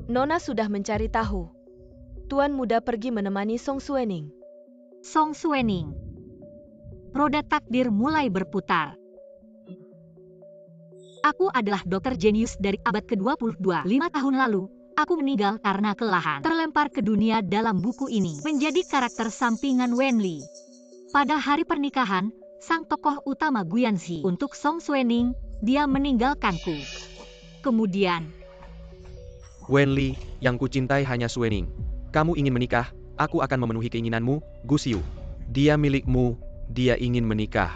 Nona sudah mencari tahu. Tuan muda pergi menemani Song Suening. Song Suening. Roda takdir mulai berputar. Aku adalah dokter jenius dari abad ke-22. 5 tahun lalu, aku meninggal karena kelelahan. Terlempar ke dunia dalam buku ini. Menjadi karakter sampingan Wenli. Pada hari pernikahan, sang tokoh utama Guyanxi. Untuk Song Suening, dia meninggalkanku. Kemudian, Wenli, yang kucintai hanya Suening. Kamu ingin menikah, aku akan memenuhi keinginanmu, Gu Xiu. Dia milikmu, dia ingin menikah.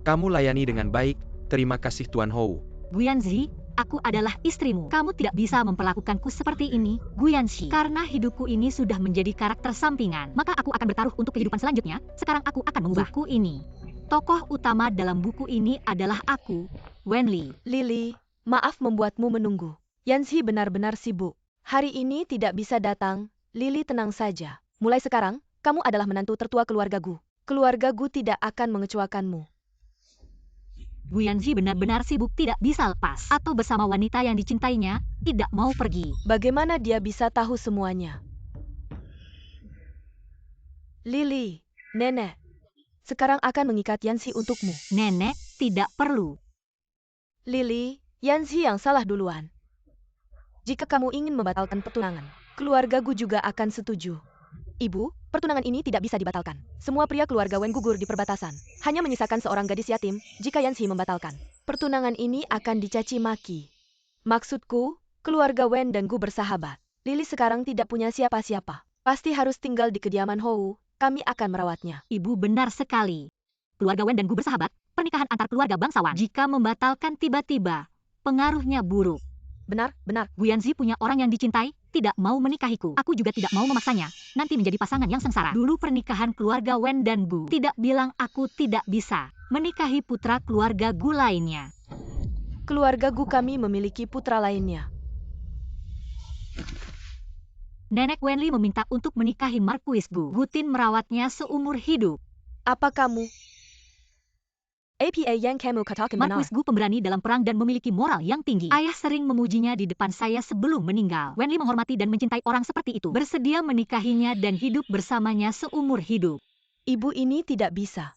Kamu layani dengan baik, terima kasih Tuan Hou. Guyanxi, aku adalah istrimu. Kamu tidak bisa memperlakukanku seperti ini, Guyanxi. Karena hidupku ini sudah menjadi karakter sampingan, maka aku akan bertaruh untuk kehidupan selanjutnya. Sekarang aku akan mengubah buku ini. Tokoh utama dalam buku ini adalah aku, Wenli. Lily, maaf membuatmu menunggu. Yanxi benar-benar sibuk. Hari ini tidak bisa datang. Lily tenang saja. Mulai sekarang, kamu adalah menantu tertua keluarga Gu. Keluarga Gu tidak akan mengecewakanmu. Guyanxi benar-benar sibuk, tidak bisa lepas. Atau bersama wanita yang dicintainya, tidak mau pergi. Bagaimana dia bisa tahu semuanya? Lily, nenek. Sekarang akan mengikat Yanxi untukmu. Nenek, tidak perlu. Lily, Yanxi yang salah duluan. Jika kamu ingin membatalkan pertunangan, keluarga Gu juga akan setuju. Ibu, pertunangan ini tidak bisa dibatalkan. Semua pria keluarga Wen gugur di perbatasan. Hanya menyisakan seorang gadis yatim jika Yanxi membatalkan. Pertunangan ini akan dicaci maki. Maksudku, keluarga Wen dan Gu bersahabat. Lily sekarang tidak punya siapa-siapa. Pasti harus tinggal di kediaman Hou. Kami akan merawatnya. Ibu benar sekali. Keluarga Wen dan Gu bersahabat, pernikahan antar keluarga bangsawan. Jika membatalkan tiba-tiba, pengaruhnya buruk. Benar. Guyanxi punya orang yang dicintai, tidak mau menikahiku. Aku juga tidak mau memaksanya, nanti menjadi pasangan yang sengsara. Dulu pernikahan keluarga Wen dan Gu tidak bilang aku tidak bisa menikahi putra keluarga Gu lainnya. Keluarga Gu kami memiliki putra lainnya. Nenek Wenli meminta untuk menikahi Marquis Gu. Gutin merawatnya seumur hidup. Apa kamu? Apa yang kamu katakan benar? Marquis Gu pemberani dalam perang dan memiliki moral yang tinggi. Ayah sering memujinya di depan saya sebelum meninggal. Wenli menghormati dan mencintai orang seperti itu. Bersedia menikahinya dan hidup bersamanya seumur hidup. Ibu ini tidak bisa.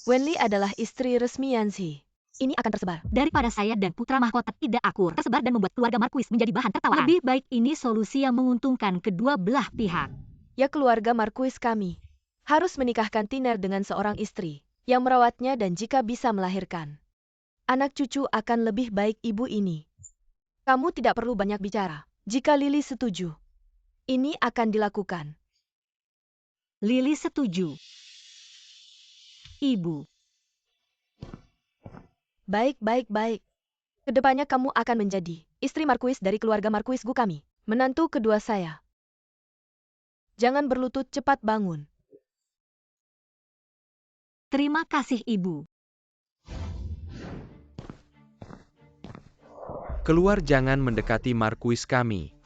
Wenli adalah istri resmi Yanxi. Ini akan tersebar. Daripada saya dan putra mahkota tidak akur, tersebar dan membuat keluarga Marquis menjadi bahan tertawaan. Lebih baik ini solusi yang menguntungkan kedua belah pihak. Ya, keluarga Marquis kami harus menikahkan Tiner dengan seorang istri yang merawatnya dan jika bisa melahirkan anak cucu akan lebih baik ibu ini. Kamu tidak perlu banyak bicara. Jika Lily setuju, ini akan dilakukan. Lily setuju. Ibu. Baik. Kedepannya kamu akan menjadi istri Marquis dari keluarga Marquis Gu kami. Menantu kedua saya. Jangan berlutut, cepat bangun. Terima kasih, Ibu. Keluar, jangan mendekati Marquis kami.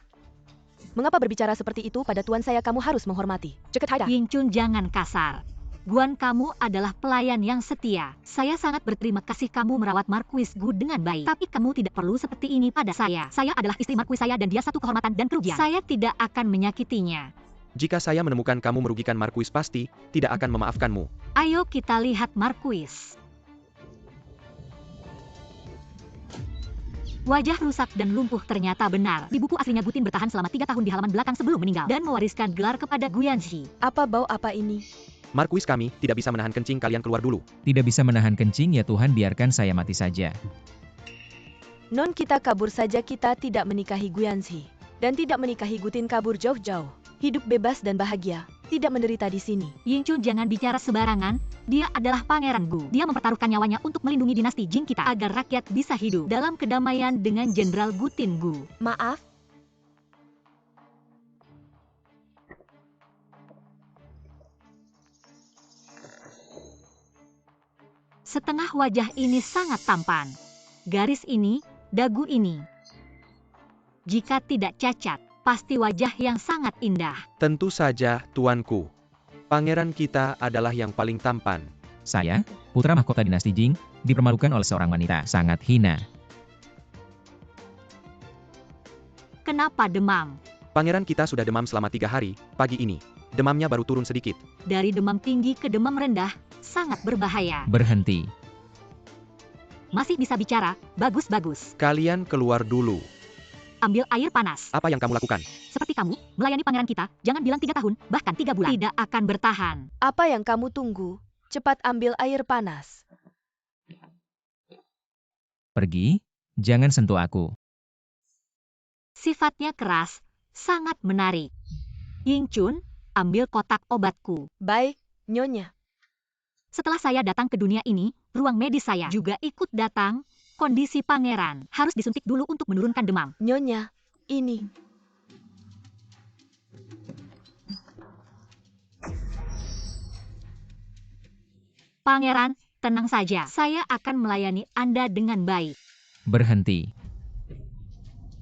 Mengapa berbicara seperti itu pada tuan saya? Kamu harus menghormati. Ceket Haida. Yingchun, jangan kasar. Guan, kamu adalah pelayan yang setia. Saya sangat berterima kasih kamu merawat Marquis Gu dengan baik. Tapi kamu tidak perlu seperti ini pada saya. Saya adalah istri Marquis saya dan dia satu kehormatan dan kerugian. Saya tidak akan menyakitinya. Jika saya menemukan kamu merugikan Marquis, pasti tidak akan memaafkanmu. Ayo kita lihat Marquis. Wajah rusak dan lumpuh ternyata benar. Di buku aslinya Gutin bertahan selama 3 tahun di halaman belakang sebelum meninggal dan mewariskan gelar kepada Guyanxi. Apa bau apa ini? Marquis kami tidak bisa menahan kencing, kalian keluar dulu. Tidak bisa menahan kencing, ya Tuhan, biarkan saya mati saja. Non, kita kabur saja, kita tidak menikahi Guyanxi. Dan tidak menikahi Gutin, kabur jauh-jauh. Hidup bebas dan bahagia, tidak menderita di sini. Yingchun, jangan bicara sembarangan. Dia adalah Pangeran Gu. Dia mempertaruhkan nyawanya untuk melindungi dinasti Jing kita agar rakyat bisa hidup dalam kedamaian dengan Jenderal Gutin Gu. Maaf. Setengah wajah ini sangat tampan. Garis ini, dagu ini. Jika tidak cacat, pasti wajah yang sangat indah. Tentu saja, tuanku. Pangeran kita adalah yang paling tampan. Saya, putra mahkota dinasti Jing, dipermalukan oleh seorang wanita sangat hina. Kenapa demam? Pangeran kita sudah demam selama 3 hari, pagi ini. Demamnya baru turun sedikit. Dari demam tinggi ke demam rendah, sangat berbahaya. Berhenti. Masih bisa bicara, bagus-bagus. Kalian keluar dulu. Ambil air panas. Apa yang kamu lakukan? Seperti kamu, melayani pangeran kita, jangan bilang 3 tahun, bahkan 3 bulan. Tidak akan bertahan. Apa yang kamu tunggu? Cepat ambil air panas. Pergi, jangan sentuh aku. Sifatnya keras, sangat menarik. Ying Chun, ambil kotak obatku. Baik, Nyonya. Setelah saya datang ke dunia ini, ruang medis saya juga ikut datang. Kondisi pangeran harus disuntik dulu untuk menurunkan demam. Nyonya, ini. Pangeran, tenang saja. Saya akan melayani Anda dengan baik. Berhenti.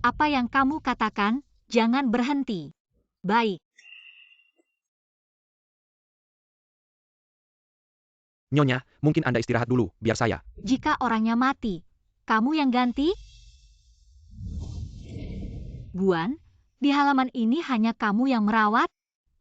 Apa yang kamu katakan, jangan berhenti. Baik. Nyonya, mungkin Anda istirahat dulu, biar saya. Jika orangnya mati, kamu yang ganti? Guan, di halaman ini hanya kamu yang merawat?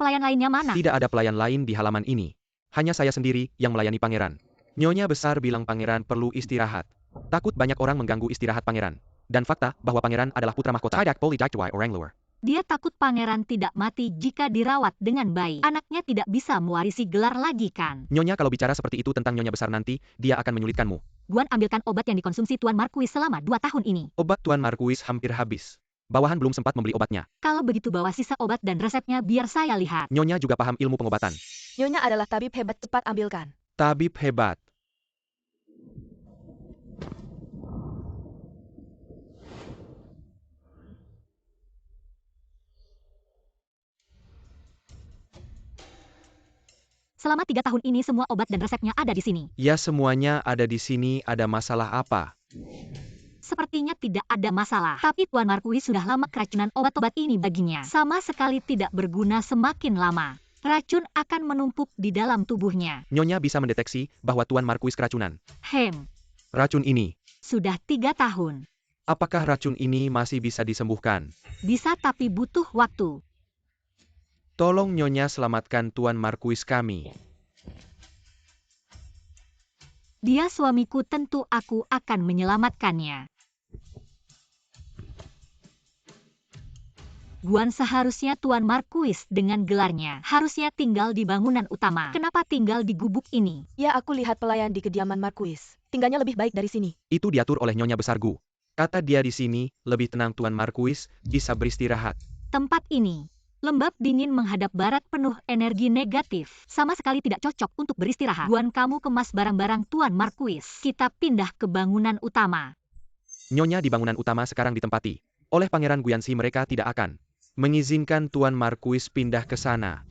Pelayan lainnya mana? Tidak ada pelayan lain di halaman ini. Hanya saya sendiri yang melayani pangeran. Nyonya besar bilang pangeran perlu istirahat. Takut banyak orang mengganggu istirahat pangeran. Dan fakta bahwa pangeran adalah putra mahkota. Tidak boleh diktuai orang luar. Dia takut pangeran tidak mati jika dirawat dengan baik. Anaknya tidak bisa mewarisi gelar lagi kan? Nyonya kalau bicara seperti itu tentang Nyonya besar nanti, dia akan menyulitkanmu. Guan ambilkan obat yang dikonsumsi Tuan Marquis selama 2 tahun ini. Obat Tuan Marquis hampir habis. Bawahan belum sempat membeli obatnya. Kalau begitu bawa sisa obat dan resepnya biar saya lihat. Nyonya juga paham ilmu pengobatan. Nyonya adalah tabib hebat, cepat ambilkan. Tabib hebat. Selama 3 tahun ini semua obat dan resepnya ada di sini. Ya semuanya ada di sini, ada masalah apa? Sepertinya tidak ada masalah. Tapi Tuan Marquis sudah lama keracunan obat-obat ini baginya. Sama sekali tidak berguna semakin lama. Racun akan menumpuk di dalam tubuhnya. Nyonya bisa mendeteksi bahwa Tuan Marquis keracunan. Racun ini. Sudah 3 tahun. Apakah racun ini masih bisa disembuhkan? Bisa tapi butuh waktu. Tolong Nyonya selamatkan Tuan Marquis kami. Dia suamiku, tentu aku akan menyelamatkannya. Guan seharusnya Tuan Marquis dengan gelarnya. Harusnya tinggal di bangunan utama. Kenapa tinggal di gubuk ini? Ya, aku lihat pelayan di kediaman Marquis. Tinggalnya lebih baik dari sini. Itu diatur oleh Nyonya besar Gu. Kata dia di sini, lebih tenang Tuan Marquis, bisa beristirahat. Tempat ini lembab dingin menghadap barat penuh energi negatif. Sama sekali tidak cocok untuk beristirahat. Guan, kamu kemas barang-barang Tuan Marquis. Kita pindah ke bangunan utama. Nyonya di bangunan utama sekarang ditempati. Oleh Pangeran Guyansi mereka tidak akan mengizinkan Tuan Marquis pindah ke sana.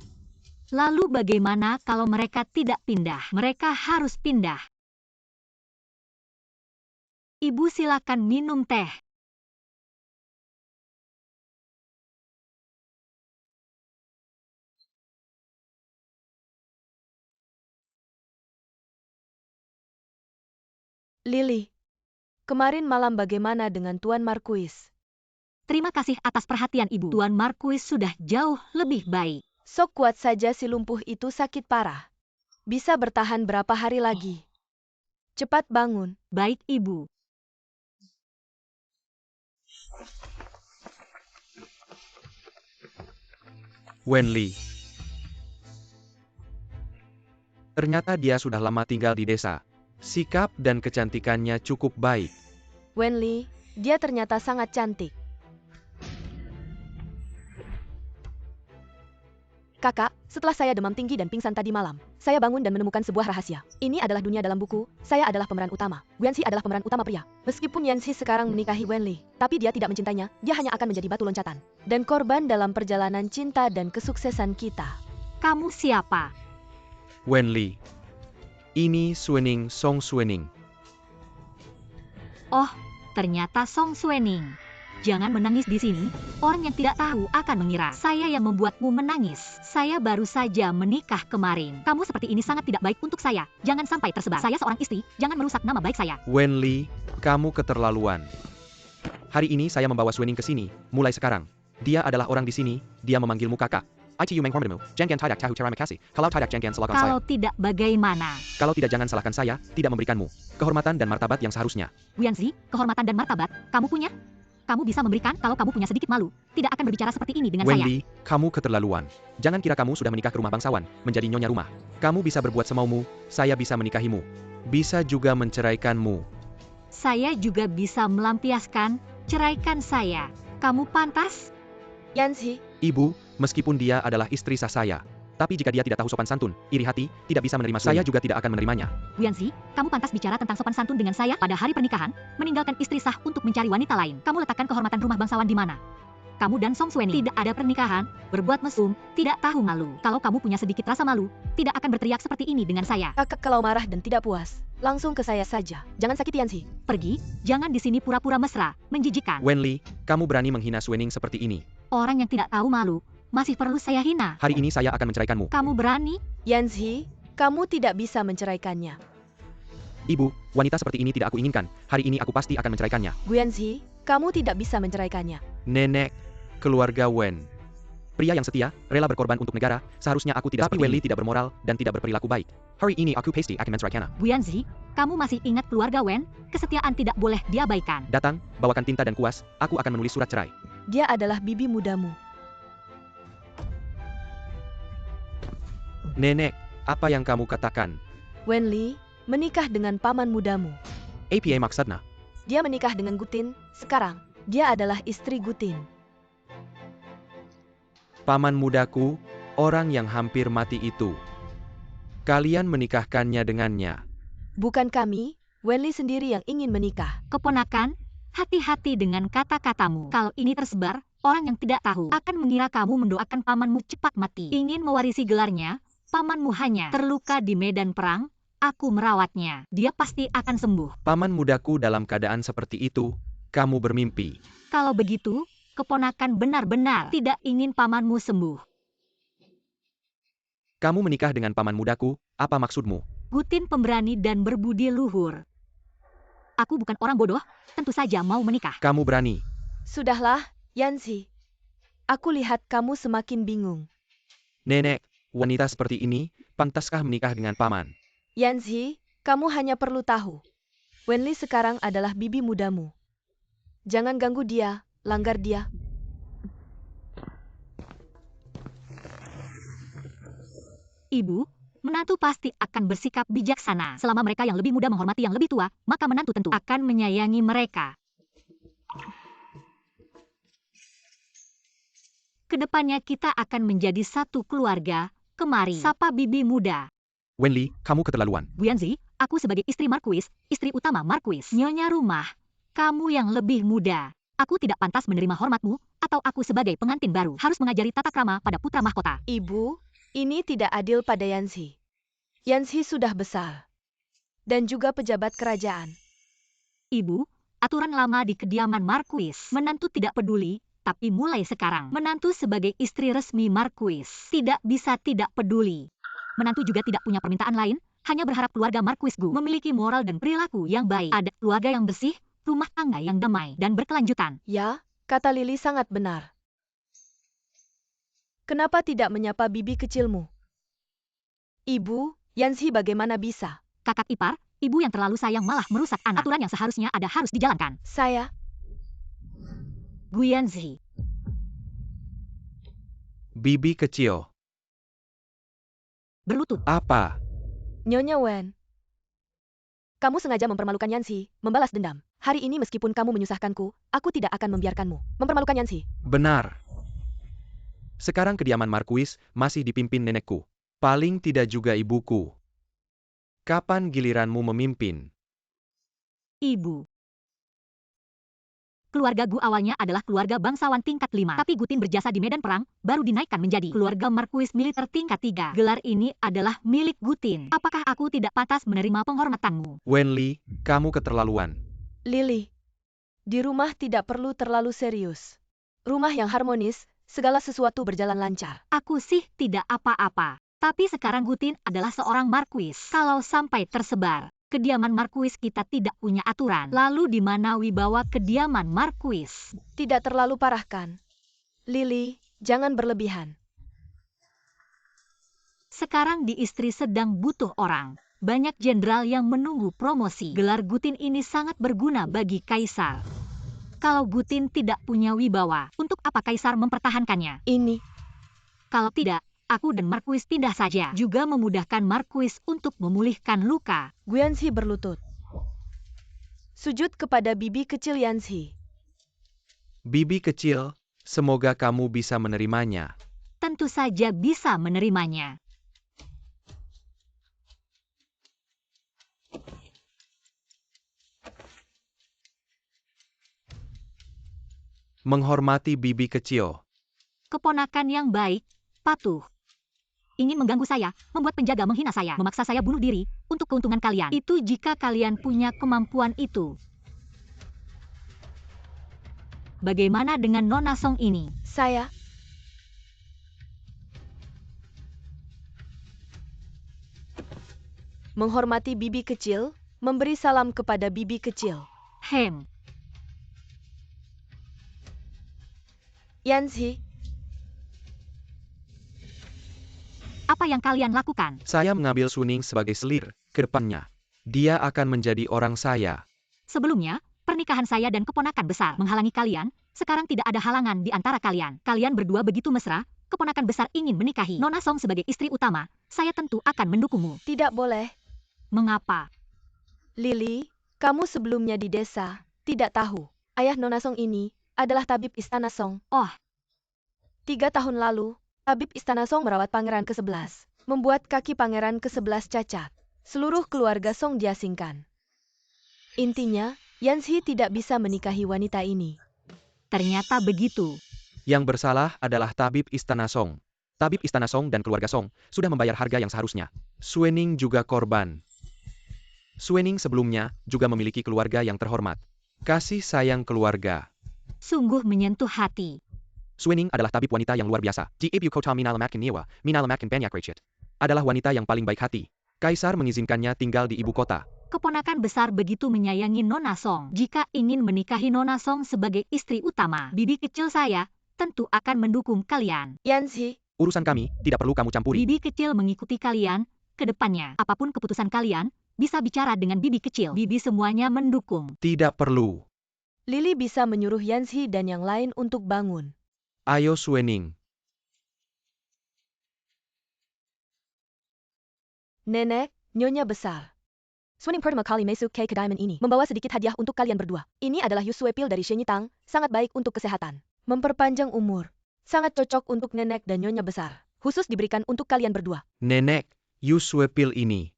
Lalu bagaimana kalau mereka tidak pindah? Mereka harus pindah. Ibu silakan minum teh. Lily, kemarin malam bagaimana dengan Tuan Marquis? Terima kasih atas perhatian Ibu. Tuan Marquis sudah jauh lebih baik. Sok kuat saja si lumpuh itu sakit parah. Bisa bertahan berapa hari lagi? Cepat bangun. Baik Ibu. Wenli. Ternyata dia sudah lama tinggal di desa. Sikap dan kecantikannya cukup baik. Wenli, dia ternyata sangat cantik. Kakak, setelah saya demam tinggi dan pingsan tadi malam, saya bangun dan menemukan sebuah rahasia. Ini adalah dunia dalam buku, saya adalah pemeran utama. Guanxi adalah pemeran utama pria. Meskipun Yanxi sekarang menikahi Wenli, tapi dia tidak mencintainya, dia hanya akan menjadi batu loncatan. Dan korban dalam perjalanan cinta dan kesuksesan kita. Kamu siapa? Wenli. Ini Suening Song Suening. Oh, ternyata Song Suening. Jangan menangis di sini. Orang yang tidak tahu akan mengira saya yang membuatmu menangis. Saya baru saja menikah kemarin. Kamu seperti ini sangat tidak baik untuk saya. Jangan sampai tersebar. Saya seorang istri, jangan merusak nama baik saya. Wenli, kamu keterlaluan. Hari ini saya membawa Suening ke sini, mulai sekarang. Dia adalah orang di sini, dia memanggilmu kakak. ITU menghormatimu, jangan tidak tahu terima kasih. Kalau tidak jangan salahkan saya. Kalau tidak bagaimana? Kalau tidak jangan salahkan saya, tidak memberikanmu kehormatan dan martabat yang seharusnya. Guianzi, kehormatan dan martabat, kamu punya? Kamu bisa memberikan kalau kamu punya sedikit malu. Tidak akan berbicara seperti ini dengan saya. Wenli, kamu keterlaluan. Jangan kira kamu sudah menikah ke rumah bangsawan, menjadi nyonya rumah. Kamu bisa berbuat semaumu, saya bisa menikahimu. Bisa juga menceraikanmu. Saya juga bisa melampiaskan, ceraikan saya. Kamu pantas? Yanzi, Ibu, meskipun dia adalah istri sah saya. Tapi jika dia tidak tahu sopan santun, iri hati, tidak bisa menerima saya juga tidak akan menerimanya. Guianzi, kamu pantas bicara tentang sopan santun dengan saya pada hari pernikahan, meninggalkan istri sah untuk mencari wanita lain. Kamu letakkan kehormatan rumah bangsawan di mana? Kamu dan Song Suening tidak ada pernikahan, berbuat mesum, tidak tahu malu. Kalau kamu punya sedikit rasa malu, tidak akan berteriak seperti ini dengan saya. kakak kalau marah dan tidak puas, langsung ke saya saja. Jangan sakiti Yanzi. Pergi, jangan di sini pura-pura mesra, menjijikan. Wenli, kamu berani menghina Suening seperti ini. Orang yang tidak tahu malu, masih perlu saya hina. Hari ini saya akan menceraikanmu. Kamu berani? Yanzi, kamu tidak bisa menceraikannya. Ibu, wanita seperti ini tidak aku inginkan. Hari ini aku pasti akan menceraikannya. Guianzi, kamu tidak bisa menceraikannya. Nenek, keluarga Wen. Pria yang setia, rela berkorban untuk negara, seharusnya aku tidak. Tapi Wenli tidak bermoral dan tidak berperilaku baik. Hari ini aku pasti akan menceraikannya. Guianzi, kamu masih ingat keluarga Wen? Kesetiaan tidak boleh diabaikan. Datang, bawakan tinta dan kuas, aku akan menulis surat cerai. Dia adalah bibi mudamu. Nenek, apa yang kamu katakan? Wenli, menikah dengan paman mudamu. APA maksudnya? Dia menikah dengan Gutin, sekarang. Dia adalah istri Gutin. Paman mudaku, orang yang hampir mati itu. Kalian menikahkannya dengannya. Bukan kami, Wenli sendiri yang ingin menikah. Keponakan, hati-hati dengan kata-katamu. Kalau ini tersebar, orang yang tidak tahu akan mengira kamu mendoakan pamanmu cepat mati. Ingin mewarisi gelarnya, pamanmu hanya terluka di medan perang, aku merawatnya. Dia pasti akan sembuh. Paman mudaku dalam keadaan seperti itu, kamu bermimpi. Kalau begitu, keponakan benar-benar tidak ingin pamanmu sembuh. Kamu menikah dengan paman mudaku, apa maksudmu? Gutin pemberani dan berbudi luhur. Aku bukan orang bodoh, tentu saja mau menikah. Kamu berani. Sudahlah, Yanzi. Aku lihat kamu semakin bingung. Nenek, wanita seperti ini, pantaskah menikah dengan paman? Yanzi, kamu hanya perlu tahu. Wenli sekarang adalah bibi mudamu. Jangan ganggu dia, langgar dia. Ibu, menantu pasti akan bersikap bijaksana. Selama mereka yang lebih muda menghormati yang lebih tua, maka menantu tentu akan menyayangi mereka. Kedepannya kita akan menjadi satu keluarga. Kemari, sapa bibi muda. Wenli, kamu keterlaluan. Guianzi, aku sebagai istri Marquis, istri utama Marquis, nyonya rumah. Kamu yang lebih muda. Aku tidak pantas menerima hormatmu, atau aku sebagai pengantin baru harus mengajari tata krama pada putra mahkota. Ibu, ini tidak adil pada Yanzi. Yanzi sudah besar. Dan juga pejabat kerajaan. Ibu, aturan lama di kediaman Marquis. Menantu tidak peduli, tapi mulai sekarang, menantu sebagai istri resmi Marquis tidak bisa tidak peduli. Menantu juga tidak punya permintaan lain, hanya berharap keluarga Marquis Gu memiliki moral dan perilaku yang baik. Ada keluarga yang bersih, rumah tangga yang damai dan berkelanjutan. Ya, kata Lili sangat benar. Kenapa tidak menyapa bibi kecilmu? Ibu, Yanzi bagaimana bisa? Kakak ipar, ibu yang terlalu sayang malah merusak anak. Aturan yang seharusnya ada harus dijalankan. Saya, Guianzi, Bibi kecil. berlutut. Apa? Nyonya Wen. Kamu sengaja mempermalukan Yanzi, membalas dendam. Hari ini meskipun kamu menyusahkanku, aku tidak akan membiarkanmu mempermalukan Yanzi. Benar. Sekarang kediaman Marquis masih dipimpin nenekku. Paling tidak juga ibuku. Kapan giliranmu memimpin? Ibu. Keluarga Gu awalnya adalah keluarga bangsawan tingkat 5. Tapi Gutin berjasa di medan perang, baru dinaikkan menjadi keluarga Marquis militer tingkat 3. Gelar ini adalah milik Gutin. Apakah aku tidak pantas menerima penghormatanmu? Wenli, kamu keterlaluan. Lili, di rumah tidak perlu terlalu serius. Rumah yang harmonis, segala sesuatu berjalan lancar. Aku sih tidak apa-apa. Tapi sekarang Gutin adalah seorang Marquis. Kalau sampai tersebar, Kediaman Markuis kita tidak punya aturan. Lalu di mana wibawa kediaman Markuis? Tidak terlalu parah kan? Lily, jangan berlebihan. Sekarang di istri sedang butuh orang. Banyak jenderal yang menunggu promosi. Gelar Gutin ini sangat berguna bagi Kaisar. Kalau Gutin tidak punya wibawa, untuk apa Kaisar mempertahankannya? Ini, Kalau tidak, aku dan Markuis pindah saja. Juga memudahkan Markuis untuk memulihkan luka. Guanxi berlutut. Sujud kepada bibi kecil Yanxi. Bibi kecil, semoga kamu bisa menerimanya. Tentu saja bisa menerimanya. Menghormati bibi kecil. Keponakan yang baik, patuh. Ingin mengganggu saya, membuat penjaga menghina saya, memaksa saya bunuh diri, untuk keuntungan kalian. Itu jika kalian punya kemampuan itu. Bagaimana dengan Nona Song ini? Saya, menghormati bibi kecil, memberi salam kepada bibi kecil. Yanxi, Apa yang kalian lakukan? Saya mengambil Suning sebagai selir ke depannya. Dia akan menjadi orang saya. Sebelumnya, pernikahan saya dan keponakan besar menghalangi kalian. Sekarang tidak ada halangan di antara kalian. Kalian berdua begitu mesra, keponakan besar ingin menikahi Nona Song sebagai istri utama. Saya tentu akan mendukungmu. tidak boleh. Mengapa? Lily, kamu sebelumnya di desa, tidak tahu. Ayah Nona Song ini adalah tabib Istana Song. Oh. 3 tahun lalu, tabib Istana Song merawat pangeran ke-11, membuat kaki pangeran ke-11 cacat. Seluruh keluarga Song diasingkan. Intinya, Yanxi tidak bisa menikahi wanita ini. Ternyata begitu. Yang bersalah adalah tabib Istana Song. Tabib Istana Song dan keluarga Song sudah membayar harga yang seharusnya. Suening juga korban. Suening sebelumnya juga memiliki keluarga yang terhormat. Kasih sayang keluarga. Sungguh menyentuh hati. Suening adalah tabib wanita yang luar biasa. Di ibu kota Minalamatkin Niwa, Minalamatkin Banyak Rachit. Adalah wanita yang paling baik hati. Kaisar mengizinkannya tinggal di ibu kota. Keponakan besar begitu menyayangi Nona Song. Jika ingin menikahi Nona Song sebagai istri utama, bibi kecil saya tentu akan mendukung kalian. Yanxi, Urusan kami tidak perlu kamu campuri. Bibi kecil mengikuti kalian ke depannya. Apapun keputusan kalian, bisa bicara dengan bibi kecil. Bibi semuanya mendukung. Tidak perlu. Lily bisa menyuruh Yanxi dan yang lain untuk bangun. Ayo Suening. Nenek, nyonya besar. Suening pertama kali masuk ke kedaiman ini, membawa sedikit hadiah untuk kalian berdua. Ini adalah Yusue Pil dari Shenyi Tang, sangat baik untuk kesehatan. Memperpanjang umur. Sangat cocok untuk nenek dan nyonya besar. Khusus diberikan untuk kalian berdua. Nenek, Yusue Pil ini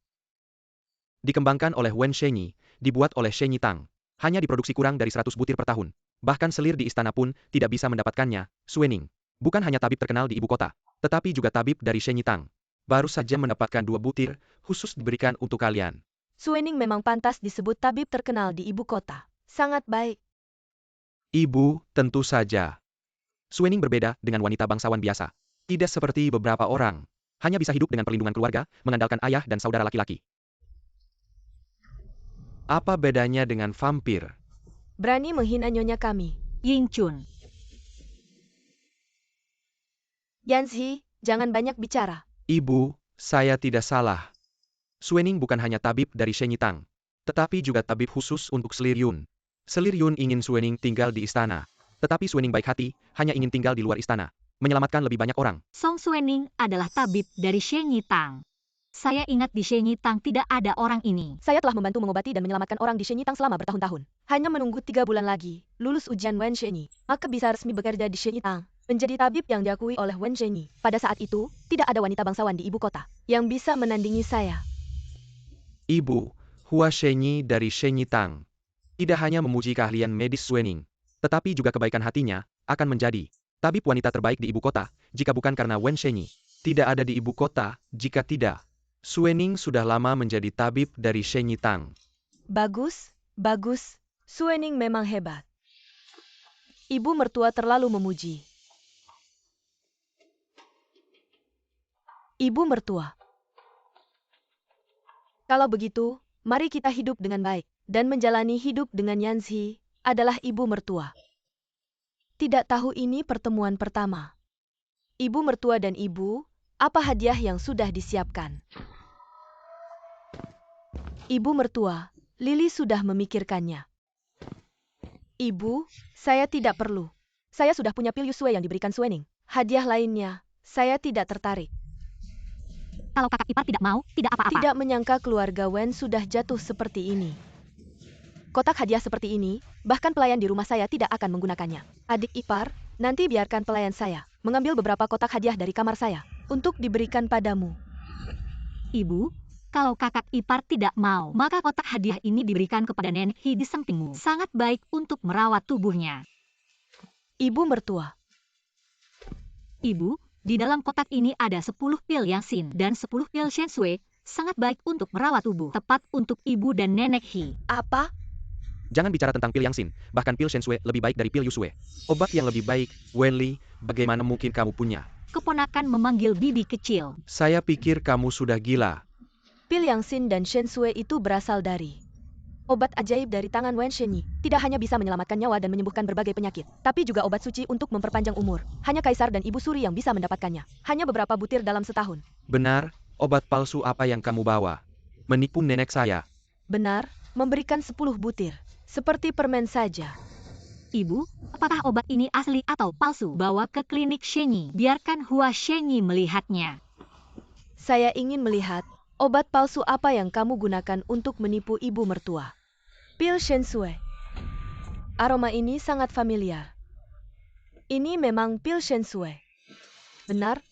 dikembangkan oleh Wen Shenyi, dibuat oleh Shenyi Tang. Hanya diproduksi kurang dari 100 butir per tahun. Bahkan selir di istana pun tidak bisa mendapatkannya. Suening bukan hanya tabib terkenal di ibu kota, tetapi juga tabib dari Shenyi Tang. Baru saja mendapatkan 2 butir, khusus diberikan untuk kalian. Suening memang pantas disebut tabib terkenal di ibu kota. Sangat baik. Ibu, tentu saja. Suening berbeda dengan wanita bangsawan biasa. Tidak seperti beberapa orang. Hanya bisa hidup dengan perlindungan keluarga, mengandalkan ayah dan saudara laki-laki. Apa bedanya dengan vampir? Berani menghina nyonya kami. Ying Chun. Yanxi, jangan banyak bicara. Ibu, saya tidak salah. Suening bukan hanya tabib dari Shenyi Tang, tetapi juga tabib khusus untuk Selir Yun. Selir Yun ingin Suening tinggal di istana. Tetapi Suening baik hati, hanya ingin tinggal di luar istana. Menyelamatkan lebih banyak orang. Song Suening adalah tabib dari Shenyi Tang. Saya ingat di Shenyi Tang tidak ada orang ini. Saya telah membantu mengobati dan menyelamatkan orang di Shenyi Tang selama bertahun-tahun. Hanya menunggu 3 bulan lagi, lulus ujian Wen Shenyi, maka bisa resmi bekerja di Shenyi Tang. Menjadi tabib yang diakui oleh Wen Shenyi. Pada saat itu, tidak ada wanita bangsawan di ibu kota yang bisa menandingi saya. Ibu, Hua Shenyi dari Shenyi Tang. Tidak hanya memuji keahlian medis Suening, tetapi juga kebaikan hatinya, akan menjadi tabib wanita terbaik di ibu kota, jika bukan karena Wen Shenyi. Tidak ada di ibu kota, jika tidak. Suening sudah lama menjadi tabib dari Shenyi Tang. Bagus, bagus. Suening memang hebat. Ibu mertua terlalu memuji. Ibu mertua. Kalau begitu, Mari kita hidup dengan baik dan menjalani hidup dengan Yanzi adalah ibu mertua. Tidak tahu ini pertemuan pertama. Ibu mertua dan ibu, apa hadiah yang sudah disiapkan? Ibu mertua, Lily sudah memikirkannya. Ibu, saya tidak perlu. Saya sudah punya pil Yusue yang diberikan Suening. Hadiah lainnya, saya tidak tertarik. Kalau kakak ipar tidak mau, tidak apa-apa. Tidak menyangka keluarga Wen sudah jatuh seperti ini. Kotak hadiah seperti ini, bahkan pelayan di rumah saya tidak akan menggunakannya. Adik ipar, nanti biarkan pelayan saya mengambil beberapa kotak hadiah dari kamar saya untuk diberikan padamu. Ibu, kalau kakak ipar tidak mau, maka kotak hadiah ini diberikan kepada Nenek Hi di sampingmu. Sangat baik untuk merawat tubuhnya. Ibu mertua. Ibu, di dalam kotak ini ada 10 pil Yangsin dan 10 pil Shensui, sangat baik untuk merawat tubuh, tepat untuk ibu dan Nenek Hi. Apa? Jangan bicara tentang pil Yangsin, bahkan pil Shensui lebih baik dari pil Yusue. Obat yang lebih baik, Wenli, bagaimana mungkin kamu punya? Keponakan memanggil bibi kecil. Saya pikir kamu sudah gila. Pil Yangsin dan Shensui itu berasal dari obat ajaib dari tangan Wen Shenyi. Tidak hanya bisa menyelamatkan nyawa dan menyembuhkan berbagai penyakit, tapi juga obat suci untuk memperpanjang umur. Hanya Kaisar dan Ibu Suri yang bisa mendapatkannya. Hanya beberapa butir dalam setahun. Benar, obat palsu apa yang kamu bawa? Menipu nenek saya. Benar, memberikan 10 butir. Seperti permen saja. Ibu, apakah obat ini asli atau palsu? Bawa ke klinik Shenyi. Biarkan Hua Shenyi melihatnya. Saya ingin melihat obat palsu apa yang kamu gunakan untuk menipu ibu mertua. Pil Shensui. Aroma ini sangat familiar. Ini memang pil Shensui. Benar,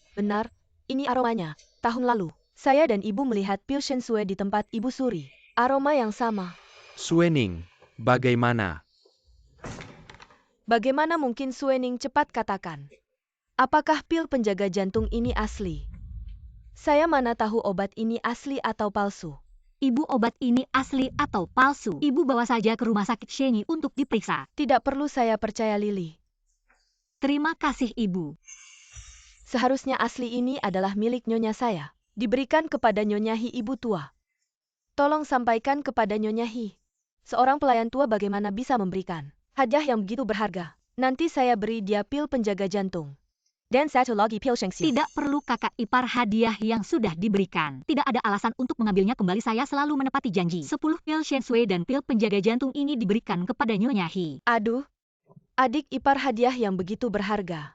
ini aromanya. Tahun lalu, saya dan ibu melihat pil Shensui di tempat Ibu Suri. Aroma yang sama. Suening, bagaimana? Bagaimana mungkin Suening cepat katakan? Apakah pil penjaga jantung ini asli? Saya mana tahu obat ini asli atau palsu. Ibu, obat ini asli atau palsu? Ibu bawa saja ke rumah sakit Shenyi untuk diperiksa. Tidak perlu saya percaya Lily. Terima kasih Ibu. Seharusnya asli ini adalah milik nyonya saya. Diberikan kepada Nyonya Hi ibu tua. Tolong sampaikan kepada Nyonya Hi. Seorang pelayan tua bagaimana bisa memberikan hadiah yang begitu berharga. Nanti saya beri dia pil penjaga jantung. Dan satu lagi pil Shengxiu. Tidak perlu kakak ipar hadiah yang sudah diberikan. Tidak ada alasan untuk mengambilnya kembali. Saya selalu menepati janji. 10 pil Shensui dan pil penjaga jantung ini diberikan kepada Nyonya Hi. Aduh, adik ipar hadiah yang begitu berharga.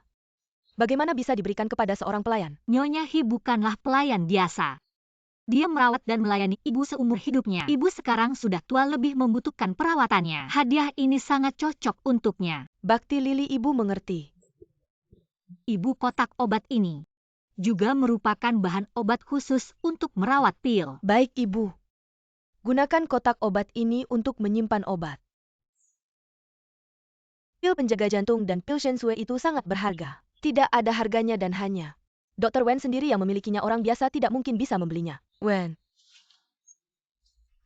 Bagaimana bisa diberikan kepada seorang pelayan? Nyonya Hi bukanlah pelayan biasa. Dia merawat dan melayani ibu seumur hidupnya. Ibu sekarang sudah tua, lebih membutuhkan perawatannya. Hadiah ini sangat cocok untuknya. Bakti Lily ibu mengerti. Ibu, kotak obat ini juga merupakan bahan obat khusus untuk merawat pil. Baik ibu. Gunakan kotak obat ini untuk menyimpan obat. Pil penjaga jantung dan pil Shensui itu sangat berharga. Tidak ada harganya dan hanya Dr. Wen sendiri yang memilikinya, orang biasa tidak mungkin bisa membelinya. Wen.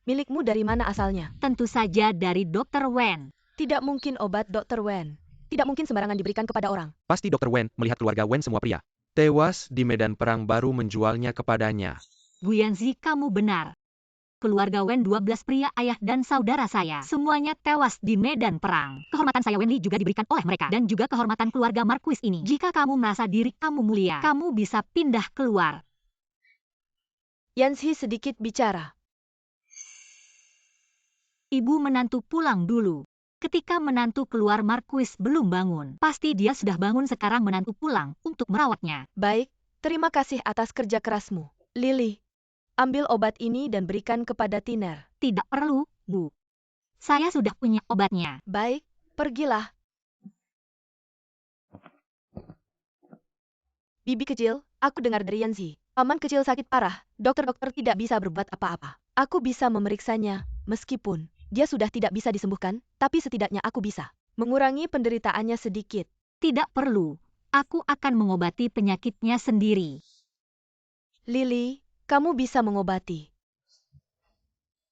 Milikmu dari mana asalnya? Tentu saja dari Dr. Wen. Tidak mungkin obat Dr. Wen. Tidak mungkin sembarangan diberikan kepada orang. Pasti Dr. Wen melihat keluarga Wen semua pria tewas di medan perang baru menjualnya kepadanya. Bu Yanzi, kamu benar. Keluarga Wen 12 pria, ayah dan saudara saya, semuanya tewas di medan perang. Kehormatan saya Wenli juga diberikan oleh mereka, dan juga kehormatan keluarga Marquis ini. Jika kamu merasa diri kamu mulia, kamu bisa pindah keluar. Yanzi sedikit bicara. Ibu menantu pulang dulu. Ketika menantu keluar, Marquis belum bangun. Pasti dia sudah bangun sekarang. Menantu pulang untuk merawatnya. Baik, terima kasih atas kerja kerasmu. Lily, ambil obat ini dan berikan kepada Tiner. Tidak perlu, Bu. Saya sudah punya obatnya. Baik, pergilah. Bibi kecil, aku dengar dari Yanzi. Paman kecil sakit parah. Dokter-dokter tidak bisa berbuat apa-apa. Aku bisa memeriksanya, meskipun dia sudah tidak bisa disembuhkan, tapi setidaknya aku bisa mengurangi penderitaannya sedikit. Tidak perlu. Aku akan mengobati penyakitnya sendiri. Lily, kamu bisa mengobati.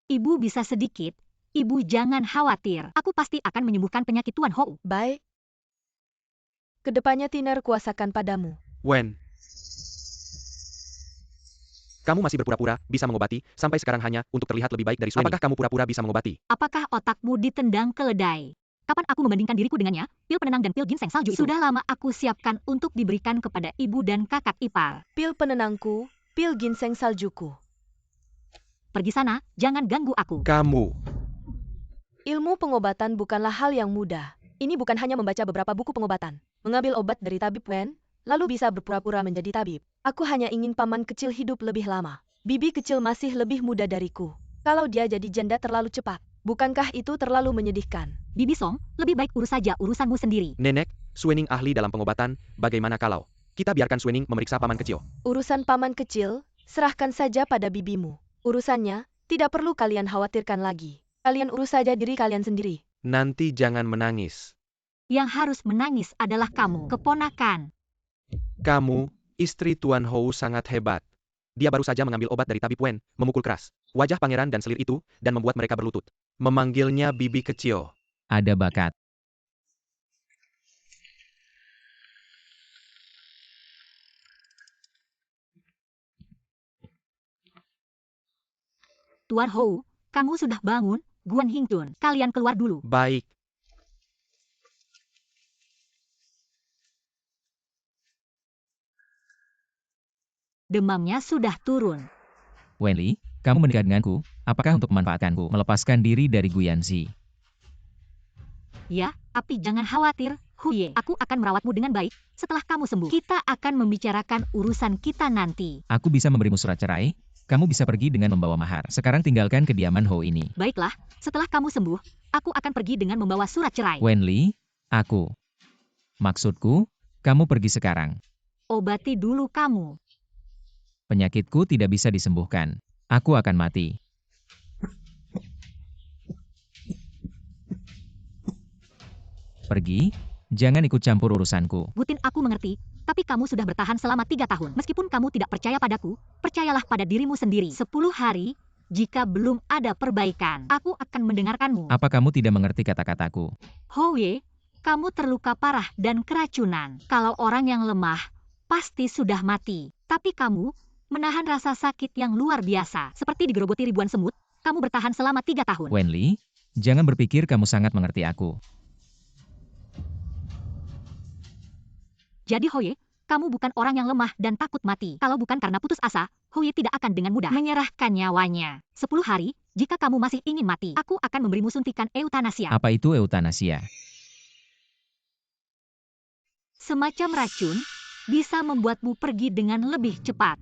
Ibu bisa sedikit. Ibu jangan khawatir. Aku pasti akan menyembuhkan penyakit Tuan Hou. Baik. Kedepannya Tiner kuasakan padamu. Wen. Kamu masih berpura-pura bisa mengobati, sampai sekarang hanya untuk terlihat lebih baik dari Suening. Apakah kamu pura-pura bisa mengobati? Apakah otakmu ditendang keledai? Kapan aku membandingkan diriku dengannya? Pil penenang dan pil ginseng salju itu. Sudah lama aku siapkan untuk diberikan kepada ibu dan kakak ipar. Pil penenangku, pil ginseng saljuku. Pergi sana, jangan ganggu aku. Kamu. Ilmu pengobatan bukanlah hal yang mudah. Ini bukan hanya membaca beberapa buku pengobatan, mengambil obat dari tabib Wen, lalu bisa berpura-pura menjadi tabib. Aku hanya ingin paman kecil hidup lebih lama. Bibi kecil masih lebih muda dariku. Kalau dia jadi janda terlalu cepat, bukankah itu terlalu menyedihkan? Bibi Song, lebih baik urus saja urusanmu sendiri. Nenek, Suening ahli dalam pengobatan, bagaimana kalau kita biarkan Suening memeriksa paman kecil? Urusan paman kecil, serahkan saja pada bibimu. Urusannya, tidak perlu kalian khawatirkan lagi. Kalian urus saja diri kalian sendiri. Nanti jangan menangis. Yang harus menangis adalah kamu, keponakan. Kamu, istri Tuan Hou sangat hebat. Dia baru saja mengambil obat dari tabib Wen, memukul keras wajah pangeran dan selir itu, dan membuat mereka berlutut. Memanggilnya bibi kecil. Ada bakat. Tuan Hou, kamu sudah bangun? Guan Hingtun, kalian keluar dulu. Baik. Demamnya sudah turun. Wenli, kamu menikah denganku, apakah untuk memanfaatkanku melepaskan diri dari Guyanzi? Ya, tapi jangan khawatir, Huye. Aku akan merawatmu dengan baik. Setelah kamu sembuh, kita akan membicarakan urusan kita nanti. Aku bisa memberimu surat cerai, kamu bisa pergi dengan membawa mahar. Sekarang tinggalkan kediaman Hou ini. Baiklah, setelah kamu sembuh, aku akan pergi dengan membawa surat cerai. Wenli, aku. Maksudku, kamu pergi sekarang. Obati dulu kamu. Penyakitku tidak bisa disembuhkan. Aku akan mati. Pergi, jangan ikut campur urusanku. Gutin, aku mengerti, tapi kamu sudah bertahan selama 3 tahun. Meskipun kamu tidak percaya padaku, percayalah pada dirimu sendiri. 10 hari, jika belum ada perbaikan, aku akan mendengarkanmu. Apa kamu tidak mengerti kata-kataku? Houye, kamu terluka parah dan keracunan. Kalau orang yang lemah, pasti sudah mati. Tapi kamu menahan rasa sakit yang luar biasa. Seperti digerogoti ribuan semut, kamu bertahan selama 3 tahun. Wenli, jangan berpikir kamu sangat mengerti aku. Jadi Houye, kamu bukan orang yang lemah dan takut mati. Kalau bukan karena putus asa, Houye tidak akan dengan mudah menyerahkan nyawanya. 10 hari, jika kamu masih ingin mati, aku akan memberimu suntikan eutanasia. Apa itu eutanasia? Semacam racun, bisa membuatmu pergi dengan lebih cepat.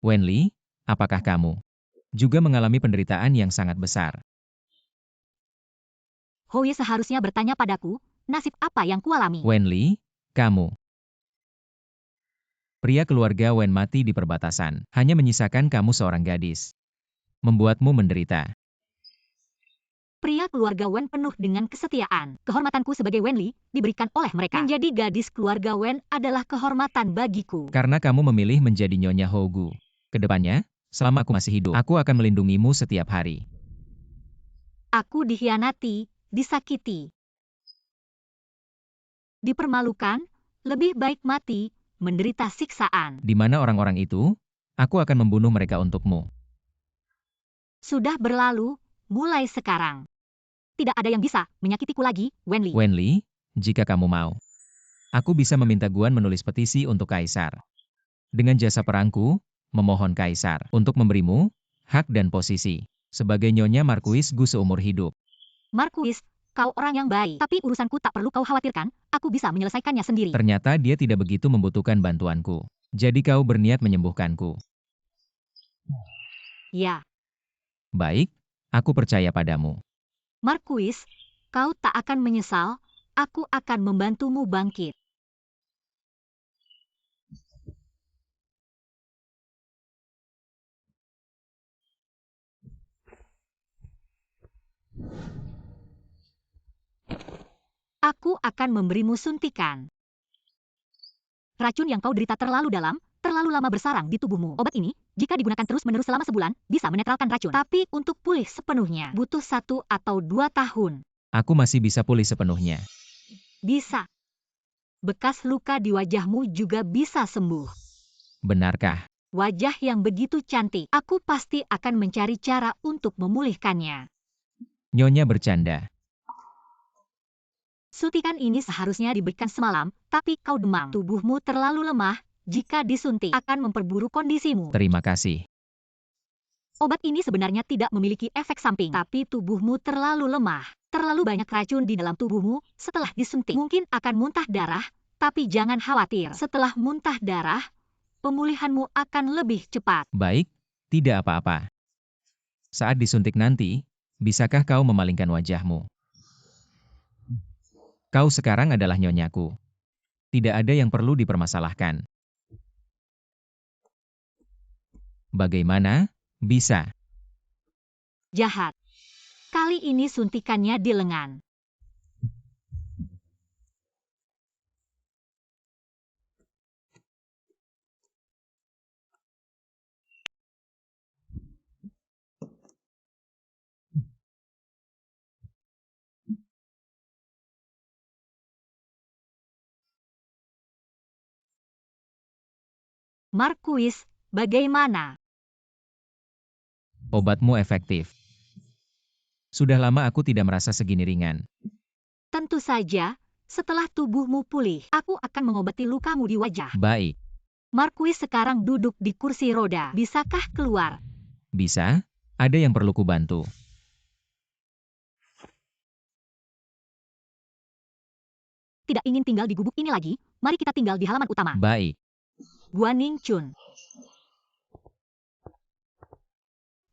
Wenli, apakah kamu juga mengalami penderitaan yang sangat besar? Houye seharusnya bertanya padaku, nasib apa yang kualami? Wenli, kamu. Pria keluarga Wen mati di perbatasan, hanya menyisakan kamu seorang gadis. Membuatmu menderita. Pria keluarga Wen penuh dengan kesetiaan. Kehormatanku sebagai Wenli diberikan oleh mereka. Menjadi gadis keluarga Wen adalah kehormatan bagiku. Karena kamu memilih menjadi Nyonya Hougu. Kedepannya, selama aku masih hidup, aku akan melindungimu setiap hari. Aku dikhianati, disakiti, dipermalukan, lebih baik mati, menderita siksaan. Di mana orang-orang itu? Aku akan membunuh mereka untukmu. Sudah berlalu, mulai sekarang. Tidak ada yang bisa menyakitiku lagi, Wenli. Wenli, jika kamu mau, aku bisa meminta Guan menulis petisi untuk Kaisar. Dengan jasa perangku, memohon Kaisar untuk memberimu hak dan posisi sebagai Nyonya Markuis Gu seumur hidup. Markuis, kau orang yang baik, tapi urusanku tak perlu kau khawatirkan, aku bisa menyelesaikannya sendiri. Ternyata dia tidak begitu membutuhkan bantuanku. Jadi kau berniat menyembuhkanku. Ya, Baik, aku percaya padamu. Markuis, kau tak akan menyesal, aku akan membantumu bangkit. Aku akan memberimu suntikan. Racun yang kau derita terlalu dalam, terlalu lama bersarang di tubuhmu. Obat ini, jika digunakan terus-menerus selama sebulan, bisa menetralkan racun. Tapi untuk pulih sepenuhnya, butuh 1 atau 2 tahun. Aku masih bisa pulih sepenuhnya. Bisa. Bekas luka di wajahmu juga bisa sembuh. Benarkah? Wajah yang begitu cantik, aku pasti akan mencari cara untuk memulihkannya. Nyonya bercanda. Suntikan ini seharusnya diberikan semalam, tapi kau demam. Tubuhmu terlalu lemah, jika disuntik akan memperburuk kondisimu. Terima kasih. Obat ini sebenarnya tidak memiliki efek samping, tapi tubuhmu terlalu lemah. Terlalu banyak racun di dalam tubuhmu setelah disuntik. Mungkin akan muntah darah, tapi jangan khawatir. Setelah muntah darah, pemulihanmu akan lebih cepat. Baik, tidak apa-apa. Saat disuntik nanti, bisakah kau memalingkan wajahmu? Kau sekarang adalah nyonyaku. Tidak ada yang perlu dipermasalahkan. Bagaimana? Bisa. Jahat. Kali ini suntikannya di lengan. Marquis, bagaimana? Obatmu efektif. Sudah lama aku tidak merasa segini ringan. Tentu saja, setelah tubuhmu pulih, aku akan mengobati lukamu di wajah. Baik. Marquis sekarang duduk di kursi roda. Bisakah keluar? Bisa? Ada yang perlu kubantu? Tidak ingin tinggal di gubuk ini lagi, mari kita tinggal di halaman utama. Baik. Guan Chun.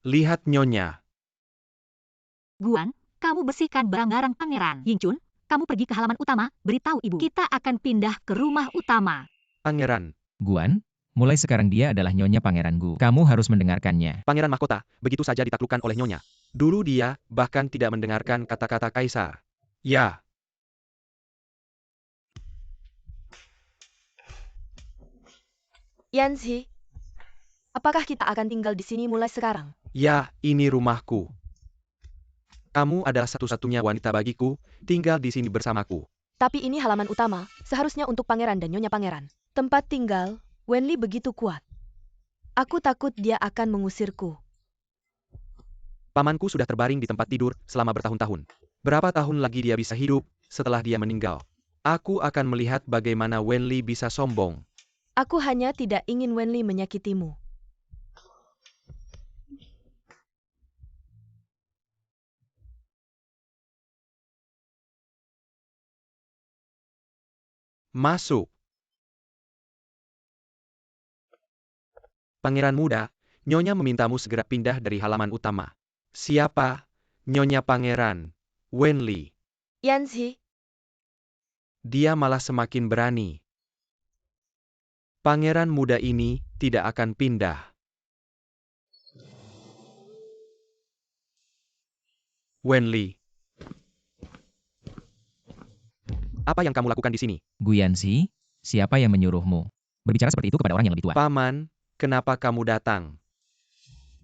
Lihat Nyonya. Guan, kamu bersihkan barang-barang pangeran. Yingchun, kamu pergi ke halaman utama, beritahu ibu. Kita akan pindah ke rumah utama. Pangeran. Guan, mulai sekarang dia adalah Nyonya Pangeran Gu. Kamu harus mendengarkannya. Pangeran mahkota, begitu saja ditaklukkan oleh Nyonya. Dulu dia bahkan tidak mendengarkan kata-kata kaisar. Ya. Yanzi, apakah kita akan tinggal di sini mulai sekarang? Ya, ini rumahku. Kamu adalah satu-satunya wanita bagiku, tinggal di sini bersamaku. Tapi ini halaman utama, seharusnya untuk pangeran dan nyonya pangeran. Tempat tinggal, Wenli begitu kuat. Aku takut dia akan mengusirku. Pamanku sudah terbaring di tempat tidur selama bertahun-tahun. Berapa tahun lagi dia bisa hidup setelah dia meninggal? Aku akan melihat bagaimana Wenli bisa sombong. Aku hanya tidak ingin Wenli menyakitimu. Masuk. Pangeran muda, Nyonya memintamu segera pindah dari halaman utama. Siapa? Nyonya Pangeran Wenli. Yanzi, Dia malah semakin berani. Pangeran muda ini tidak akan pindah. Wenli. Apa yang kamu lakukan di sini? Guyanzi, siapa yang menyuruhmu? Berbicara seperti itu kepada orang yang lebih tua. Paman, kenapa kamu datang?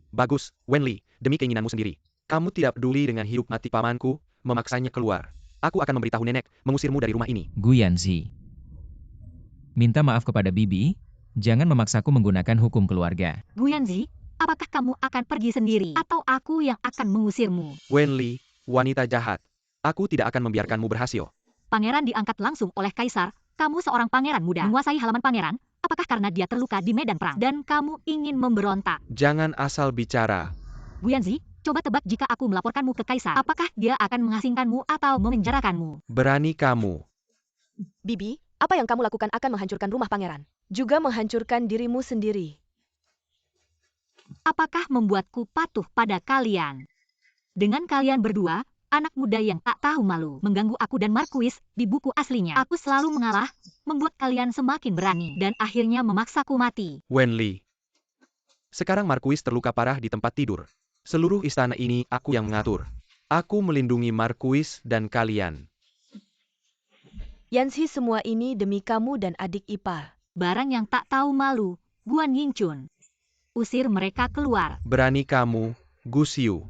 Bagus, Wenli, demi keinginanmu sendiri. Kamu tidak peduli dengan hidup mati pamanku, memaksanya keluar. Aku akan memberitahu nenek, mengusirmu dari rumah ini. Guyanzi. Minta maaf kepada Bibi, jangan memaksaku menggunakan hukum keluarga. Guyanzi, apakah kamu akan pergi sendiri atau aku yang akan mengusirmu? Wenli, wanita jahat. Aku tidak akan membiarkanmu berhasil. Pangeran diangkat langsung oleh kaisar. Kamu seorang pangeran muda, menguasai halaman pangeran. Apakah karena dia terluka di medan perang dan kamu ingin memberontak? Jangan asal bicara. Guyanzi, coba tebak jika aku melaporkanmu ke kaisar. Apakah dia akan mengasingkanmu atau memenjarakanmu? Berani kamu. Bibi, apa yang kamu lakukan akan menghancurkan rumah pangeran. Juga menghancurkan dirimu sendiri. Apakah membuatku patuh pada kalian? Dengan kalian berdua, anak muda yang tak tahu malu, mengganggu aku dan Marquis di buku aslinya. Aku selalu mengalah, membuat kalian semakin berani, dan akhirnya memaksaku mati. Wenli. Sekarang Marquis terluka parah di tempat tidur. Seluruh istana ini aku yang mengatur. Aku melindungi Marquis dan kalian. Yanzi, semua ini demi kamu dan adik ipar. Barang yang tak tahu malu, Guan Yingchun. Usir mereka keluar. Berani kamu, Gu Xiu.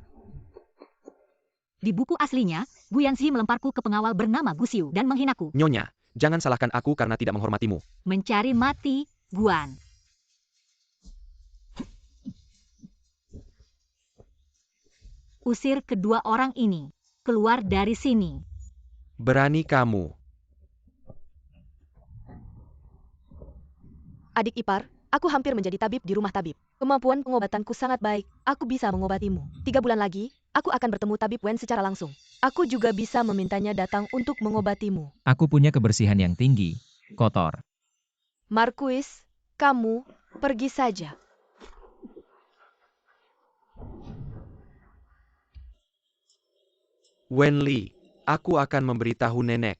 Di buku aslinya, Guyanzi melemparku ke pengawal bernama Gu Xiu dan menghinaku. Nyonya, jangan salahkan aku karena tidak menghormatimu. Mencari mati, Guan. usir kedua orang ini. Keluar dari sini. Berani kamu. Adik ipar, aku hampir menjadi tabib di rumah tabib. Kemampuan pengobatanku sangat baik. Aku bisa mengobatimu. 3 bulan lagi, aku akan bertemu tabib Wen secara langsung. Aku juga bisa memintanya datang untuk mengobatimu. Aku punya kebersihan yang tinggi, kotor. Marquis, kamu pergi saja. Wenli, aku akan memberitahu nenek.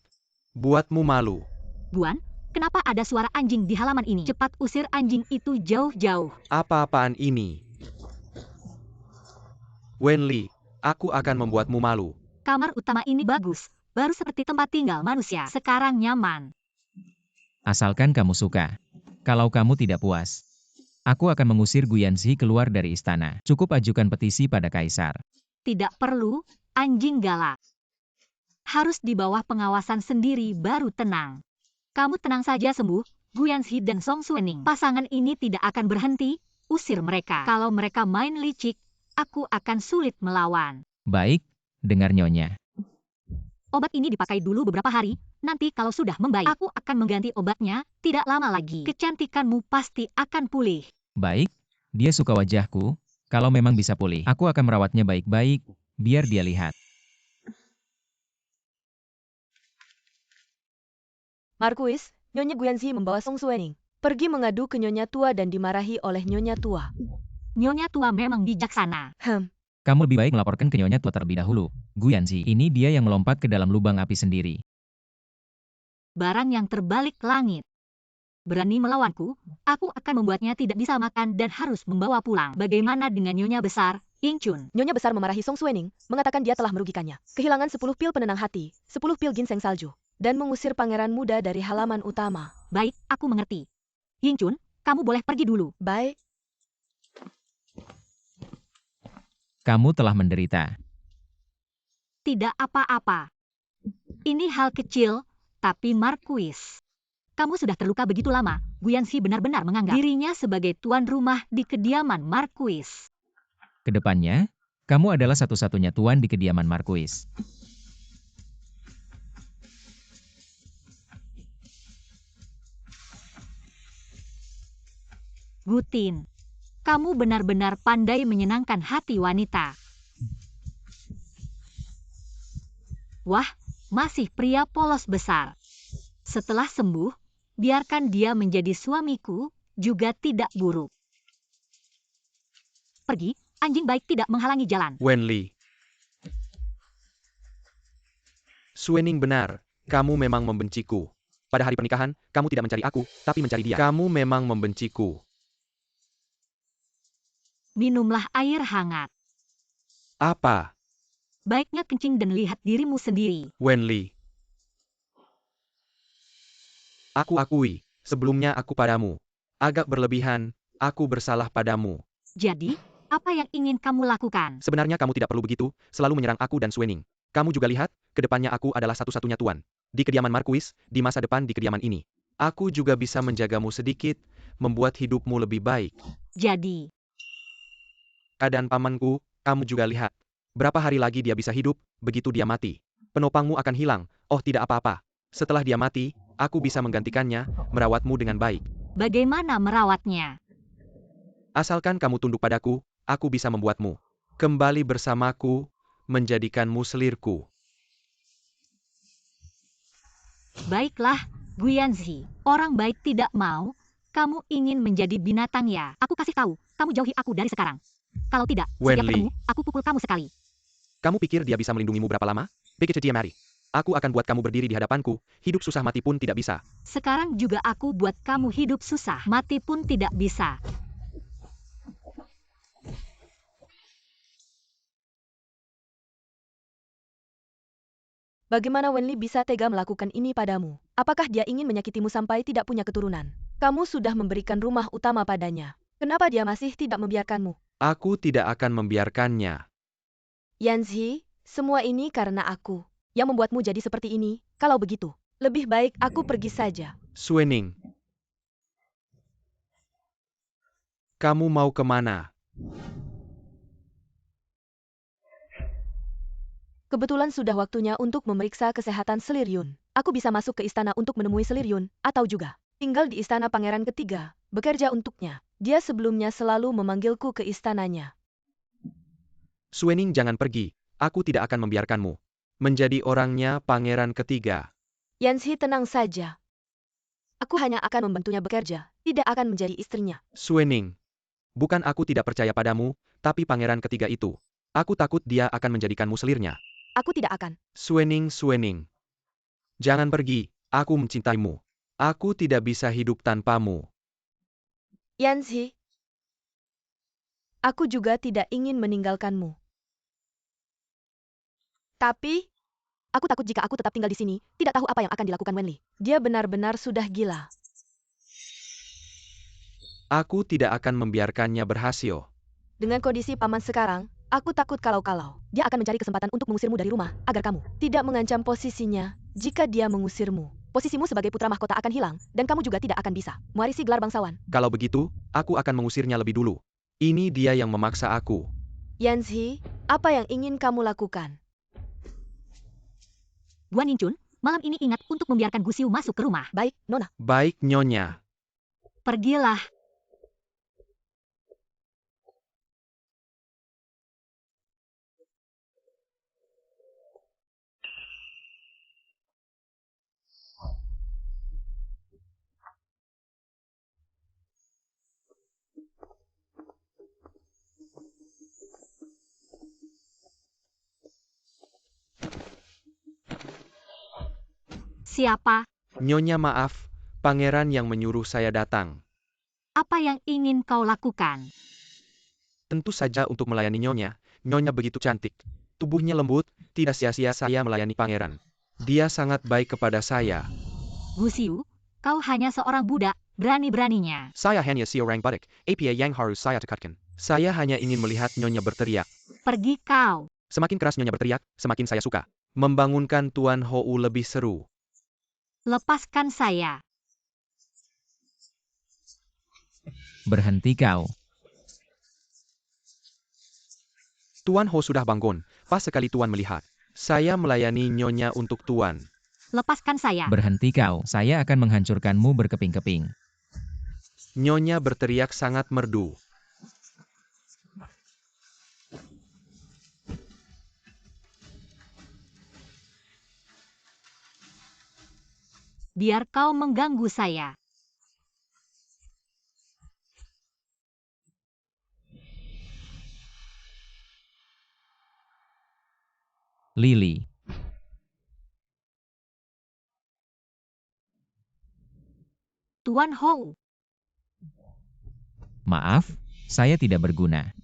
Buatmu malu. Buan, kenapa ada suara anjing di halaman ini? Cepat usir anjing itu jauh-jauh. Apa-apaan ini? Wenli, aku akan membuatmu malu. Kamar utama ini bagus. Baru seperti tempat tinggal manusia. Sekarang nyaman. Asalkan kamu suka. Kalau kamu tidak puas, aku akan mengusir Guyanzi keluar dari istana. Cukup ajukan petisi pada kaisar. Tidak perlu, anjing galak. Harus di bawah pengawasan sendiri baru tenang. Kamu tenang saja sembuh, Guyanzi dan Song Suening. Pasangan ini tidak akan berhenti, usir mereka. Kalau mereka main licik, aku akan sulit melawan. Baik, dengar nyonya. Obat ini dipakai dulu beberapa hari, nanti kalau sudah membaik, aku akan mengganti obatnya, tidak lama lagi. Kecantikanmu pasti akan pulih. Baik, dia suka wajahku. Kalau memang bisa pulih, aku akan merawatnya baik-baik, biar dia lihat. Marquis, Nyonya Guyanzi membawa Song Suening pergi mengadu ke Nyonya Tua dan dimarahi oleh Nyonya Tua. Nyonya Tua memang bijaksana. Kamu lebih baik melaporkan ke Nyonya Tua terlebih dahulu. Guyanzi, ini dia yang melompat ke dalam lubang api sendiri. Barang yang terbalik langit. Berani melawanku, aku akan membuatnya tidak bisa makan dan harus membawa pulang. Bagaimana dengan Nyonya Besar, Ying Chun? Nyonya Besar memarahi Song Suening, mengatakan dia telah merugikannya. Kehilangan 10 pil penenang hati, 10 pil ginseng salju, dan mengusir pangeran muda dari halaman utama. Baik, aku mengerti. Ying Chun, kamu boleh pergi dulu. Baik. Kamu telah menderita. Tidak apa-apa. Ini hal kecil, tapi Marquis. Kamu sudah terluka begitu lama, Guyanzi benar-benar menganggap dirinya sebagai tuan rumah di kediaman Marquis. Kedepannya, kamu adalah satu-satunya tuan di kediaman Marquis. Gutin, kamu benar-benar pandai menyenangkan hati wanita. Wah, masih pria polos besar. Setelah sembuh, biarkan dia menjadi suamiku, juga tidak buruk. Pergi, anjing baik tidak menghalangi jalan. Wenli. Suening benar, kamu memang membenciku. Pada hari pernikahan, kamu tidak mencari aku, tapi mencari dia. Kamu memang membenciku. Minumlah air hangat. Apa? Baiknya kencing dan lihat dirimu sendiri. Wenli. Aku akui, sebelumnya aku padamu. Agak berlebihan, aku bersalah padamu. Jadi, apa yang ingin kamu lakukan? Sebenarnya kamu tidak perlu begitu, selalu menyerang aku dan Suening. Kamu juga lihat, kedepannya aku adalah satu-satunya tuan. Di kediaman Marquis, di masa depan di kediaman ini. Aku juga bisa menjagamu sedikit, membuat hidupmu lebih baik. Jadi, Keadaan pamanku, kamu juga lihat. Berapa hari lagi dia bisa hidup, begitu dia mati. Penopangmu akan hilang, oh tidak apa-apa. Setelah dia mati, aku bisa menggantikannya, merawatmu dengan baik. bagaimana merawatnya? Asalkan kamu tunduk padaku, aku bisa membuatmu kembali bersamaku, menjadikanmu selirku. Baiklah, Guyanzi. Orang baik tidak mau. Kamu ingin menjadi binatang ya? Aku kasih tahu, kamu jauhi aku dari sekarang. Kalau tidak, setiap Wenli. ketemu, aku pukul kamu sekali. Kamu pikir dia bisa melindungimu berapa lama? Pikir Mary. Aku akan buat kamu berdiri di hadapanku, hidup susah mati pun tidak bisa. Sekarang juga aku buat kamu hidup susah, mati pun tidak bisa. Bagaimana Wenli bisa tega melakukan ini padamu? Apakah dia ingin menyakitimu sampai tidak punya keturunan? Kamu sudah memberikan rumah utama padanya. Kenapa dia masih tidak membiarkanmu? Aku tidak akan membiarkannya. Yanzi, semua ini karena aku yang membuatmu jadi seperti ini. Kalau begitu, lebih baik aku pergi saja. Suening. Kamu mau kemana? Kebetulan sudah waktunya untuk memeriksa kesehatan Selir Yun. Aku bisa masuk ke istana untuk menemui Selir Yun, atau juga tinggal di istana pangeran ketiga, bekerja untuknya. Dia sebelumnya selalu memanggilku ke istananya. Suening, jangan pergi. Aku tidak akan membiarkanmu menjadi orangnya pangeran ketiga. Yanzi, tenang saja. Aku hanya akan membantunya bekerja, tidak akan menjadi istrinya. Suening, bukan aku tidak percaya padamu, tapi pangeran ketiga itu. Aku takut dia akan menjadikanmu selirnya. Aku tidak akan. Suening, jangan pergi. Aku mencintaimu. Aku tidak bisa hidup tanpamu. Yanzi, aku juga tidak ingin meninggalkanmu. Tapi, aku takut jika aku tetap tinggal di sini, tidak tahu apa yang akan dilakukan Wenli. Dia benar-benar sudah gila. Aku tidak akan membiarkannya berhasil. Dengan kondisi paman sekarang, aku takut kalau dia akan mencari kesempatan untuk mengusirmu dari rumah, agar kamu tidak mengancam posisinya. Jika dia mengusirmu, posisimu sebagai putra mahkota akan hilang, dan kamu juga tidak akan bisa mewarisi gelar bangsawan. Kalau begitu, aku akan mengusirnya lebih dulu. Ini dia yang memaksa aku. Yanzi, apa yang ingin kamu lakukan? Guan Yingchun, malam ini ingat untuk membiarkan Gu Xiu masuk ke rumah. Baik, Nona. Baik, Nyonya. Pergilah. Siapa? Nyonya, maaf, pangeran yang menyuruh saya datang. Apa yang ingin kau lakukan? Tentu saja untuk melayani Nyonya. Nyonya begitu cantik. Tubuhnya lembut, tidak sia-sia saya melayani pangeran. Dia sangat baik kepada saya. Gu Xiu, kau hanya seorang budak, berani-beraninya. Saya hanya seorang budak, apa yang harus saya tekatkan. Saya hanya ingin melihat Nyonya berteriak. Pergi kau. Semakin keras Nyonya berteriak, semakin saya suka. Membangunkan Tuan Hou lebih seru. Lepaskan saya. Berhenti kau. Tuan Hou sudah bangun, pas sekali Tuan melihat. Saya melayani Nyonya untuk Tuan. Lepaskan saya. Berhenti kau. Saya akan menghancurkanmu berkeping-keping. Nyonya berteriak sangat merdu. Biar kau mengganggu saya. Lily. Tuan Hou. Maaf, saya tidak berguna.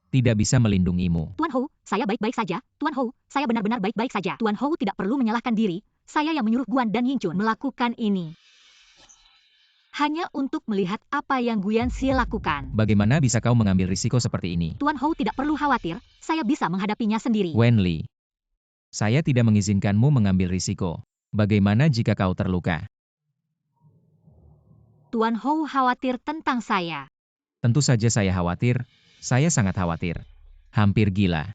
Tidak bisa melindungimu. Tuan Hou, saya baik-baik saja. Tuan Hou, saya benar-benar baik-baik saja. Tuan Hou tidak perlu menyalahkan diri. Saya yang menyuruh Guan dan Yingchun melakukan ini. Hanya untuk melihat apa yang Guyan Xie lakukan. Bagaimana bisa kau mengambil risiko seperti ini? Tuan Hou tidak perlu khawatir. Saya bisa menghadapinya sendiri. Wenli. Saya tidak mengizinkanmu mengambil risiko. Bagaimana jika kau terluka? Tuan Hou khawatir tentang saya. Tentu saja saya khawatir. Saya sangat khawatir. Hampir gila.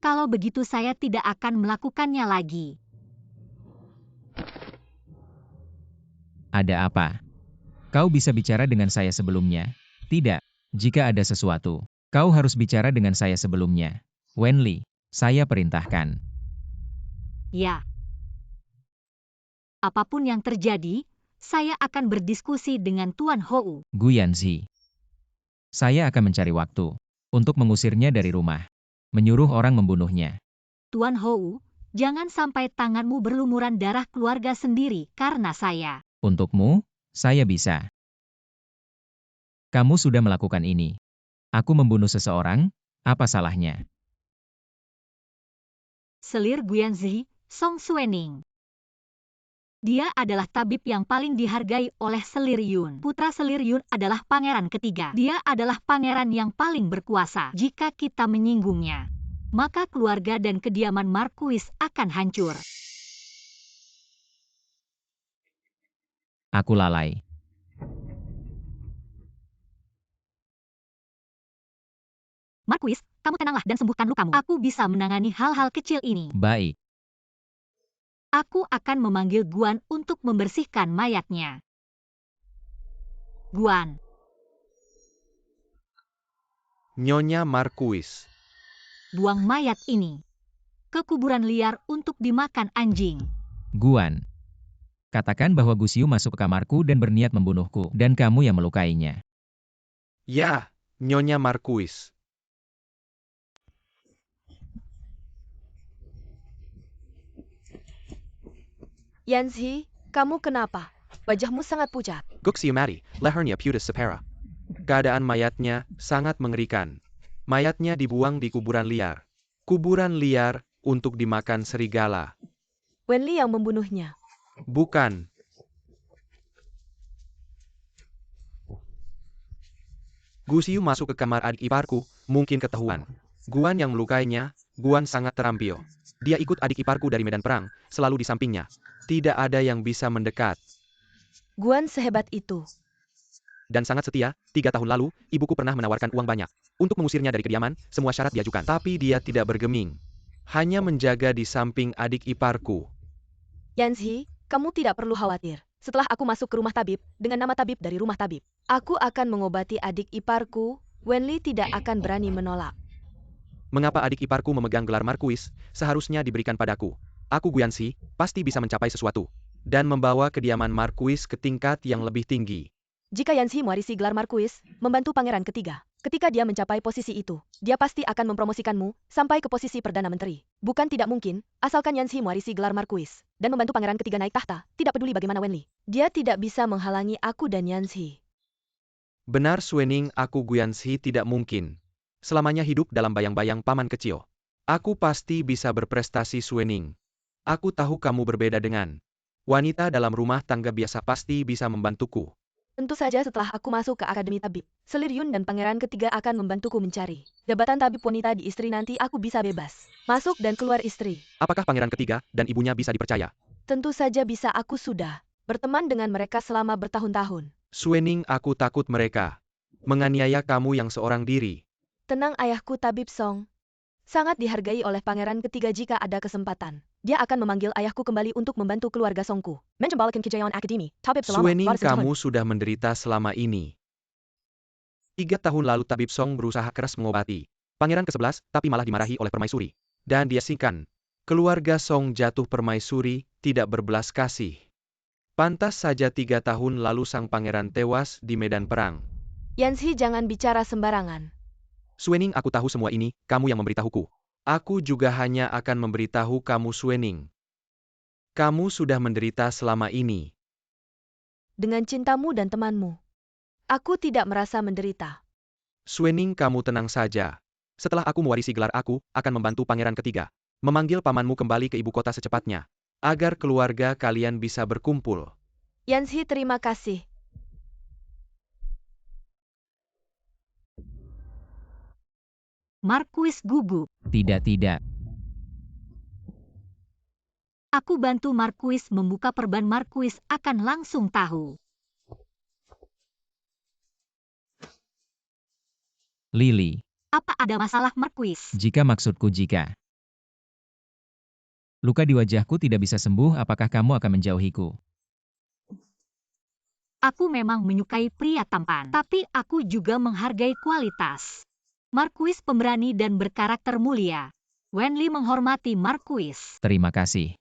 Kalau begitu saya tidak akan melakukannya lagi. Ada apa? Kau bisa bicara dengan saya sebelumnya? Tidak. Jika ada sesuatu, kau harus bicara dengan saya sebelumnya. Wenli, saya perintahkan. Ya. Apapun yang terjadi, saya akan berdiskusi dengan Tuan Hou. Gu Yanzi. Saya akan mencari waktu untuk mengusirnya dari rumah. Menyuruh orang membunuhnya. Tuan Hou, jangan sampai tanganmu berlumuran darah keluarga sendiri karena saya. Untukmu, saya bisa. Kamu sudah melakukan ini. Aku membunuh seseorang, apa salahnya? Selir Guyanzi, Song Suening. Dia adalah tabib yang paling dihargai oleh Selir Yun. Putra Selir Yun adalah pangeran ketiga. Dia adalah pangeran yang paling berkuasa. Jika kita menyinggungnya, maka keluarga dan kediaman Markuis akan hancur. Aku lalai. Markuis, Kamu tenanglah dan sembuhkan lukamu. Aku bisa menangani hal-hal kecil ini. Baik. Aku akan memanggil Guan untuk membersihkan mayatnya. Guan, Nyonya Marquis. buang mayat ini ke kuburan liar untuk dimakan anjing. Guan. Katakan bahwa Gusiu masuk ke kamarku dan berniat membunuhku, dan kamu yang melukainya. Ya, Nyonya Marquis. Yanzi, kamu kenapa? Wajahmu sangat pucat. Guxiu mati, lehernya putus separa. Keadaan mayatnya sangat mengerikan. Mayatnya dibuang di kuburan liar. Kuburan liar untuk dimakan serigala. Wenli yang membunuhnya. Bukan. Gusiu masuk ke kamar adik iparku, mungkin ketahuan. Guan yang melukainya, Guan sangat terampil. Dia ikut adik iparku dari medan perang, selalu di sampingnya. Tidak ada yang bisa mendekat. Guan sehebat itu. Dan sangat setia, 3 tahun lalu, ibuku pernah menawarkan uang banyak. Untuk mengusirnya dari kediaman, semua syarat diajukan. Tapi dia tidak bergeming. Hanya menjaga di samping adik iparku. Yanzi, kamu tidak perlu khawatir. Setelah aku masuk ke rumah tabib, dengan nama tabib dari rumah tabib, aku akan mengobati adik iparku. Wenli tidak akan berani menolak. Mengapa adik iparku memegang gelar Marquis, seharusnya diberikan padaku. Aku Guyansi, pasti bisa mencapai sesuatu. Dan membawa kediaman Marquis ke tingkat yang lebih tinggi. Jika Yanzi mewarisi gelar Marquis, membantu pangeran ketiga. Ketika dia mencapai posisi itu, dia pasti akan mempromosikanmu sampai ke posisi Perdana Menteri. Bukan tidak mungkin, asalkan Yanzi mewarisi gelar Marquis dan membantu pangeran ketiga naik tahta, tidak peduli bagaimana Wenli. Dia tidak bisa menghalangi aku dan Yanzi. Benar Suening, aku Guyansi tidak mungkin. Selamanya hidup dalam bayang-bayang paman kecil. Aku pasti bisa berprestasi Suening. Aku tahu kamu berbeda dengan wanita dalam rumah tangga biasa, pasti bisa membantuku. Tentu saja setelah aku masuk ke Akademi Tabib, Selir Yun dan pangeran ketiga akan membantuku mencari jabatan tabib wanita di istri. Nanti aku bisa bebas masuk dan keluar istri. Apakah pangeran ketiga dan ibunya bisa dipercaya? Tentu saja bisa. Aku sudah berteman dengan mereka selama bertahun-tahun. Suening, aku takut mereka menganiaya kamu yang seorang diri. Tenang ayahku Tabib Song. Sangat dihargai oleh pangeran ketiga. Jika ada kesempatan, dia akan memanggil ayahku kembali untuk membantu keluarga Songku. Menjembalakan kejayaan akademi, Tabib selama Suening, Wallace kamu John. sudah menderita selama ini. 3 tahun lalu Tabib Song berusaha keras mengobati pangeran ke-11, tapi malah dimarahi oleh permaisuri. Dan dia singkan. Keluarga Song jatuh permaisuri, tidak berbelas kasih. Pantas saja 3 tahun lalu sang pangeran tewas di medan perang. Yanzi, jangan bicara sembarangan. Suening, aku tahu semua ini, kamu yang memberitahuku. Aku juga hanya akan memberitahu kamu Suening. Kamu sudah menderita selama ini. Dengan cintamu dan temanmu, aku tidak merasa menderita. Suening, kamu tenang saja. Setelah aku mewarisi gelar, aku akan membantu pangeran ketiga. Memanggil pamanmu kembali ke ibu kota secepatnya. Agar keluarga kalian bisa berkumpul. Yanzi, terima kasih. Marquis gugup. Tidak. Aku bantu Marquis membuka perban. Marquis akan langsung tahu. Lily. Apa ada masalah Marquis? Jika maksudku jika. Luka di wajahku tidak bisa sembuh, apakah kamu akan menjauhiku? Aku memang menyukai pria tampan, tapi aku juga menghargai kualitas. Marquis pemberani dan berkarakter mulia. Wenli menghormati Marquis. Terima kasih.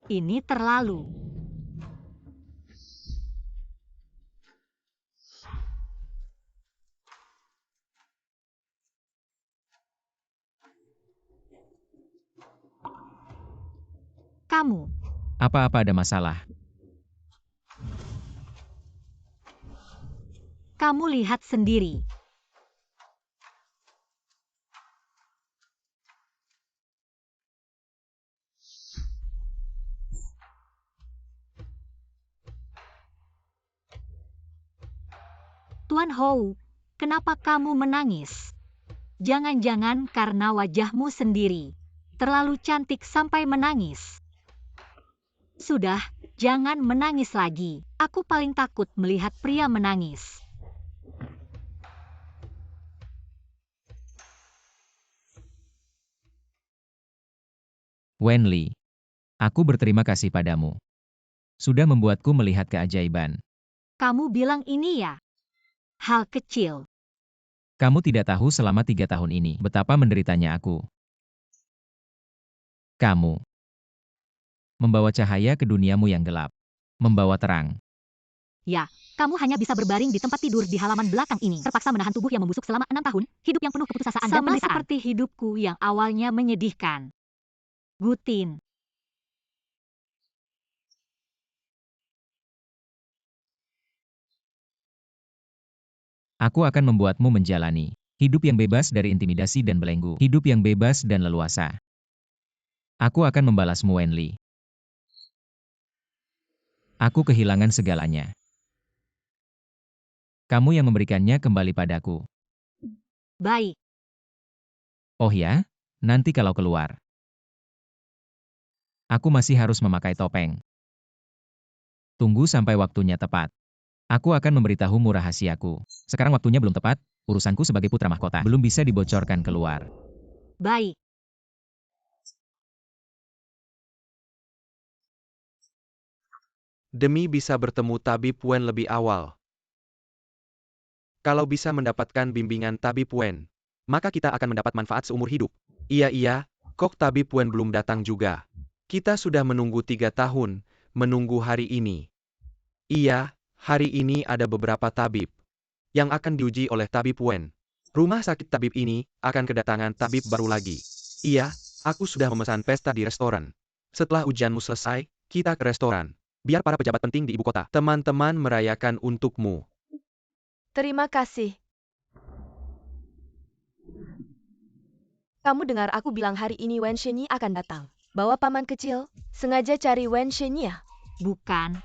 Ini terlalu. Kamu. Apa-apa ada masalah? Kamu lihat sendiri. Tuan Hou, kenapa kamu menangis? Jangan-jangan karena wajahmu sendiri. Terlalu cantik sampai menangis. Sudah, jangan menangis lagi. Aku paling takut melihat pria menangis. Wenli, aku berterima kasih padamu. Sudah membuatku melihat keajaiban. Kamu bilang ini ya? Hal kecil. Kamu tidak tahu selama 3 tahun ini betapa menderitanya aku. Kamu membawa cahaya ke duniamu yang gelap. Membawa terang. Ya, kamu hanya bisa berbaring di tempat tidur di halaman belakang ini. Terpaksa menahan tubuh yang membusuk selama 6 tahun. Hidup yang penuh keputusasaan dan penderitaan. Sama seperti hidupku yang awalnya menyedihkan. Gutin. Aku akan membuatmu menjalani hidup yang bebas dari intimidasi dan belenggu. Hidup yang bebas dan leluasa. Aku akan membalasmu, Wenli. Aku kehilangan segalanya. Kamu yang memberikannya kembali padaku. Baik. Oh ya, nanti kalau keluar. Aku masih harus memakai topeng. Tunggu sampai waktunya tepat. Aku akan memberitahumu rahasiaku. Sekarang waktunya belum tepat, urusanku sebagai putra mahkota belum bisa dibocorkan keluar. Baik. Demi bisa bertemu tabib Wen lebih awal. Kalau bisa mendapatkan bimbingan tabib Wen, maka kita akan mendapat manfaat seumur hidup. Iya, kok tabib Wen belum datang juga? Kita sudah menunggu 3 tahun, menunggu hari ini. Iya, hari ini ada beberapa tabib yang akan diuji oleh tabib Wen. Rumah sakit tabib ini akan kedatangan tabib baru lagi. Iya, aku sudah memesan pesta di restoran. Setelah ujianmu selesai, kita ke restoran. Biar para pejabat penting di ibu kota, teman-teman merayakan untukmu. Terima kasih. Kamu dengar aku bilang hari ini Wen Shenyi akan datang. Bawa paman kecil, sengaja cari Wen Shenyi ya? Bukan.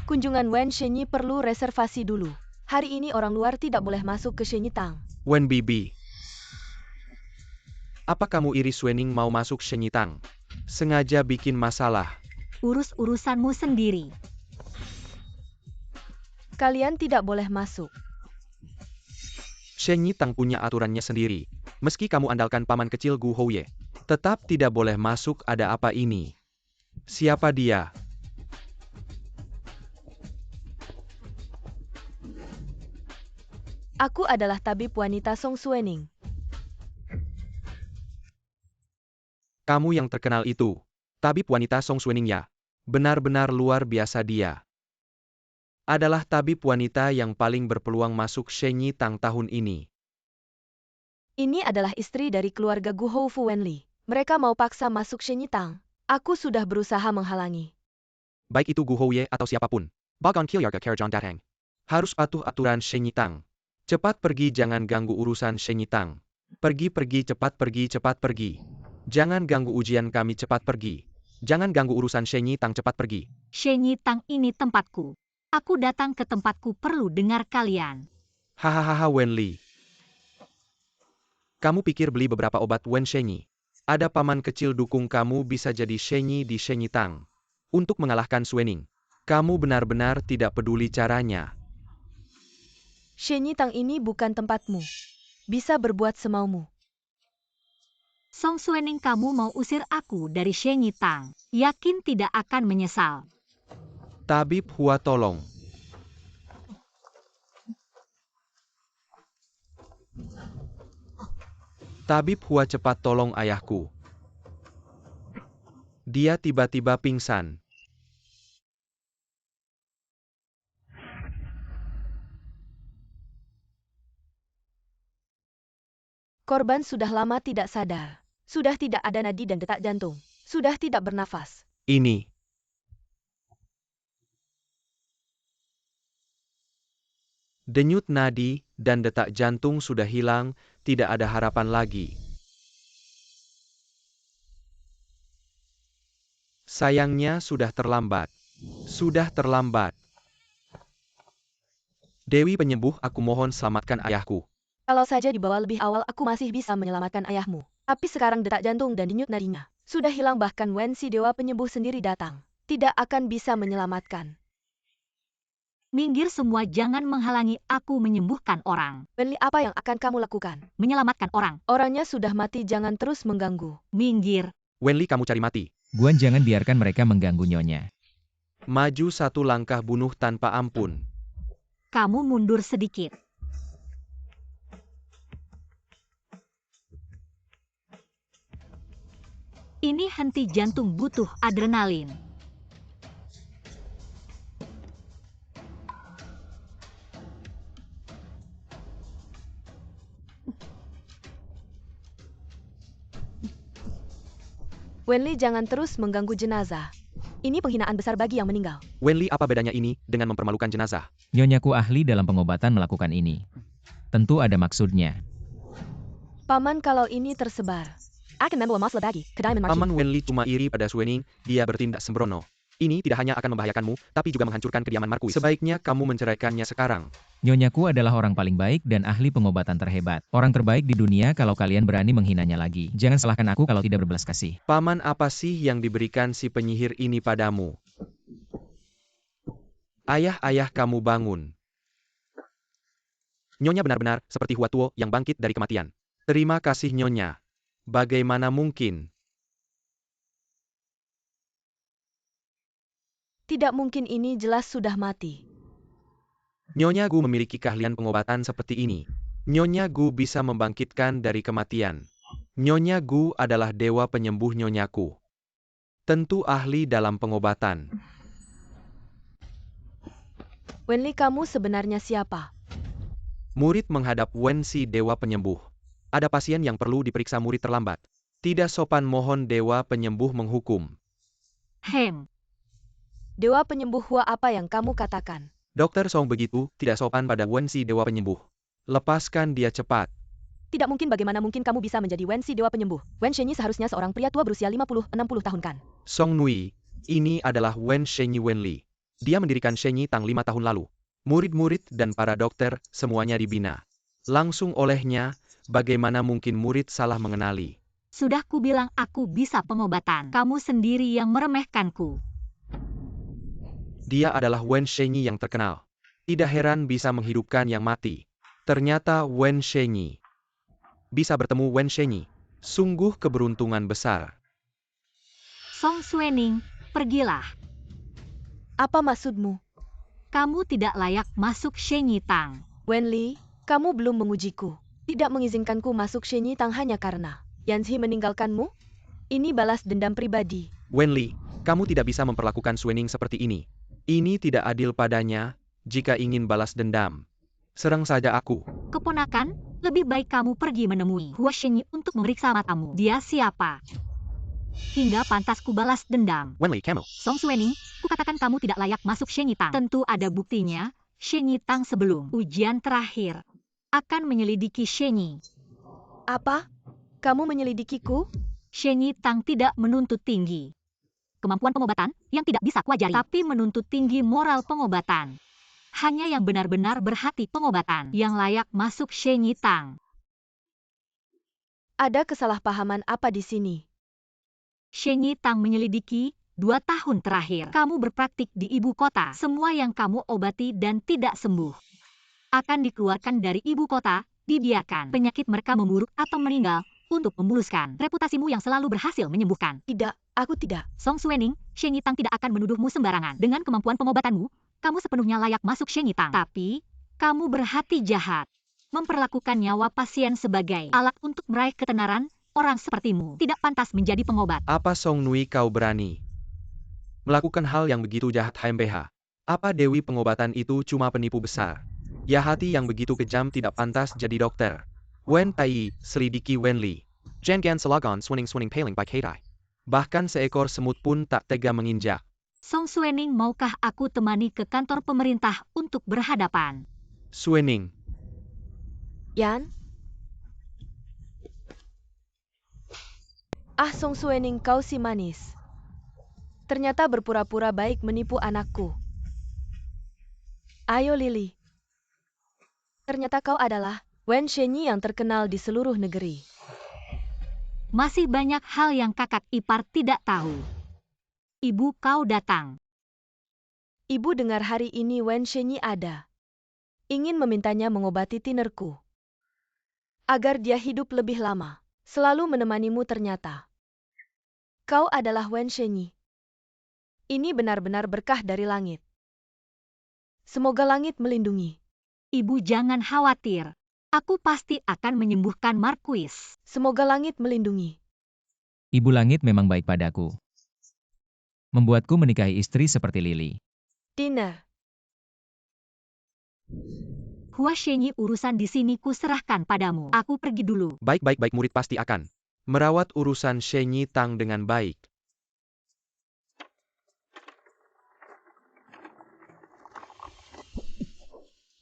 Kunjungan Wen Shenyi perlu reservasi dulu. Hari ini orang luar tidak boleh masuk ke Shenyi Tang. Wen Bibi. Apa kamu iri Suening mau masuk Shenyi Tang? Sengaja bikin masalah. Urus urusanmu sendiri. Kalian tidak boleh masuk. Shenyi Tang punya aturannya sendiri. Meski kamu andalkan paman kecil Gu Houye, tetap tidak boleh masuk. Ada apa ini? Siapa dia? Aku adalah tabib wanita Song Suening. Kamu yang terkenal itu. Tabib wanita Song Suening ya. Benar-benar luar biasa dia. Adalah tabib wanita yang paling berpeluang masuk Shenyi Tang tahun ini. Ini adalah istri dari keluarga Gu Hou Fu Wenli. Mereka mau paksa masuk Shenyi Tang. Aku sudah berusaha menghalangi. Baik itu Gu Houye atau siapapun. Bagon Kilyarga Kerajaan Datang. Harus patuh aturan Shenyi Tang. Cepat pergi, jangan ganggu urusan Shenyi Tang. Pergi, cepat pergi. Jangan ganggu ujian kami, cepat pergi. Jangan ganggu urusan Shenyi Tang, cepat pergi. Shenyi Tang ini tempatku. Aku datang ke tempatku perlu dengar kalian. Hahaha Wenli. Kamu pikir beli beberapa obat Wen Shenyi? Ada paman kecil dukung kamu bisa jadi Shenyi di Shenyi Tang. Untuk mengalahkan Suening. Kamu benar-benar tidak peduli caranya. Shenyi Tang ini bukan tempatmu. Bisa berbuat semaumu. Song Suening, kamu mau usir aku dari Shenyi Tang. Yakin tidak akan menyesal. Tabib Hua tolong. Tabib Hua, cepat tolong ayahku. Dia tiba-tiba pingsan. Korban sudah lama tidak sadar. Sudah tidak ada nadi dan detak jantung. Sudah tidak bernafas. Ini. Denyut nadi dan detak jantung sudah hilang, tidak ada harapan lagi. Sayangnya sudah terlambat. Sudah terlambat. Dewi penyembuh, aku mohon selamatkan ayahku. Kalau saja dibawa lebih awal aku masih bisa menyelamatkan ayahmu. Tapi sekarang detak jantung dan denyut nadinya sudah hilang, bahkan Wen si dewa penyembuh sendiri datang. Tidak akan bisa menyelamatkan. Minggir semua, jangan menghalangi aku menyembuhkan orang. Wenli, apa yang akan kamu lakukan? Menyelamatkan orang. Orangnya sudah mati, jangan terus mengganggu. Minggir. Wenli, kamu cari mati. Guan, jangan biarkan mereka mengganggu Nyonya. Maju satu langkah, bunuh tanpa ampun. Kamu mundur sedikit. Ini henti jantung butuh adrenalin. Wenli, jangan terus mengganggu jenazah. Ini penghinaan besar bagi yang meninggal. Wenli, apa bedanya ini dengan mempermalukan jenazah? Nyonyaku ahli dalam pengobatan melakukan ini. Tentu ada maksudnya. Paman, kalau ini tersebar, akan membawa masalah bagi kedai menmarki. Paman Wenli cuma iri pada Suening, dia bertindak sembrono. Ini tidak hanya akan membahayakanmu, tapi juga menghancurkan kediaman Markuis. Sebaiknya kamu menceraikannya sekarang. Nyonyaku adalah orang paling baik dan ahli pengobatan terhebat. Orang terbaik di dunia kalau kalian berani menghinanya lagi. Jangan salahkan aku kalau tidak berbelas kasih. Paman, apa sih yang diberikan si penyihir ini padamu? Ayah kamu bangun. Nyonya benar-benar seperti Huatuo yang bangkit dari kematian. Terima kasih Nyonya. Bagaimana mungkin? Tidak mungkin, ini jelas sudah mati. Nyonya Gu memiliki keahlian pengobatan seperti ini. Nyonya Gu bisa membangkitkan dari kematian. Nyonya Gu adalah dewa penyembuh Nyonyaku. Tentu ahli dalam pengobatan. Wenli, kamu sebenarnya siapa? Murid menghadap Wen si dewa penyembuh. Ada pasien yang perlu diperiksa, murid terlambat. Tidak sopan, mohon dewa penyembuh menghukum. Dewa penyembuh Hua, apa yang kamu katakan? Dokter Song begitu, tidak sopan pada Wen si dewa penyembuh. Lepaskan dia cepat. Tidak mungkin, bagaimana mungkin kamu bisa menjadi Wen si dewa penyembuh? Wen Shenyi seharusnya seorang pria tua berusia 50-60 tahun kan? Song Nui, ini adalah Wen Shenyi Wenli. Dia mendirikan Shenyi Tang 5 tahun lalu. Murid-murid dan para dokter, semuanya dibina. Langsung olehnya, bagaimana mungkin murid salah mengenali? Sudah kubilang aku bisa pengobatan. Kamu sendiri yang meremehkanku. Dia adalah Wen Shenyi yang terkenal. Tidak heran bisa menghidupkan yang mati. Ternyata Wen Shenyi. Bisa bertemu Wen Shenyi. Sungguh keberuntungan besar. Song Suening, pergilah. Apa maksudmu? Kamu tidak layak masuk Shenyi Tang. Wenli, kamu belum mengujiku. Tidak mengizinkanku masuk Shenyi Tang hanya karena Yanzi meninggalkanmu? Ini balas dendam pribadi. Wenli, kamu tidak bisa memperlakukan Suening seperti ini. Ini tidak adil padanya, jika ingin balas dendam. Serang saja aku. Keponakan, lebih baik kamu pergi menemui Hua Shenyi untuk memeriksa matamu. Dia siapa? Hingga pantas ku balas dendam. Wenli, kamu. Song Suening, kukatakan kamu tidak layak masuk Shenyi Tang. Tentu ada buktinya. Shenyi Tang sebelum ujian terakhir akan menyelidiki Shenyi. Apa? Kamu menyelidikiku? Shenyi Tang tidak menuntut tinggi kemampuan pengobatan yang tidak bisa kuajari, tapi menuntut tinggi moral pengobatan. Hanya yang benar-benar berhati pengobatan yang layak masuk Shenyi Tang. Ada kesalahpahaman apa di sini? Shenyi Tang menyelidiki 2 tahun terakhir. Kamu berpraktik di ibu kota. Semua yang kamu obati dan tidak sembuh akan dikeluarkan dari ibu kota, dibiarkan penyakit mereka memburuk atau meninggal untuk memuluskan reputasimu yang selalu berhasil menyembuhkan. Tidak, aku tidak. Song Suening, Shenyi Tang tidak akan menuduhmu sembarangan. Dengan kemampuan pengobatanmu, kamu sepenuhnya layak masuk Shenyi Tang. Tapi, kamu berhati jahat. Memperlakukan nyawa pasien sebagai alat untuk meraih ketenaran, orang sepertimu tidak pantas menjadi pengobat. Apa Song Nui kau berani melakukan hal yang begitu jahat, HMPH? Apa Dewi pengobatan itu cuma penipu besar? Ya, hati yang begitu kejam tidak pantas jadi dokter. Wen Tai, selidiki Wenli. Jangan selagon swing paling by Kadai. Bahkan seekor semut pun tak tega menginjak. Song Suening, maukah aku temani ke kantor pemerintah untuk berhadapan? Suening. Yan? Ah, Song Suening, kau si manis. Ternyata berpura-pura baik menipu anakku. Ayo Lily. Ternyata kau adalah Wen Shenyi yang terkenal di seluruh negeri. Masih banyak hal yang kakak ipar tidak tahu. Ibu, kau datang. Ibu dengar hari ini Wen Shenyi ada. Ingin memintanya mengobati tinerku. Agar dia hidup lebih lama. Selalu menemanimu ternyata. Kau adalah Wen Shenyi. Ini benar-benar berkah dari langit. Semoga langit melindungi. Ibu jangan khawatir. Aku pasti akan menyembuhkan Marquis. Semoga langit melindungi. Ibu langit memang baik padaku. Membuatku menikahi istri seperti Lily. Dinner. Hua Shenyi, urusan di sini ku serahkan padamu. Aku pergi dulu. Baik, murid pasti akan merawat urusan Shenyi Tang dengan baik.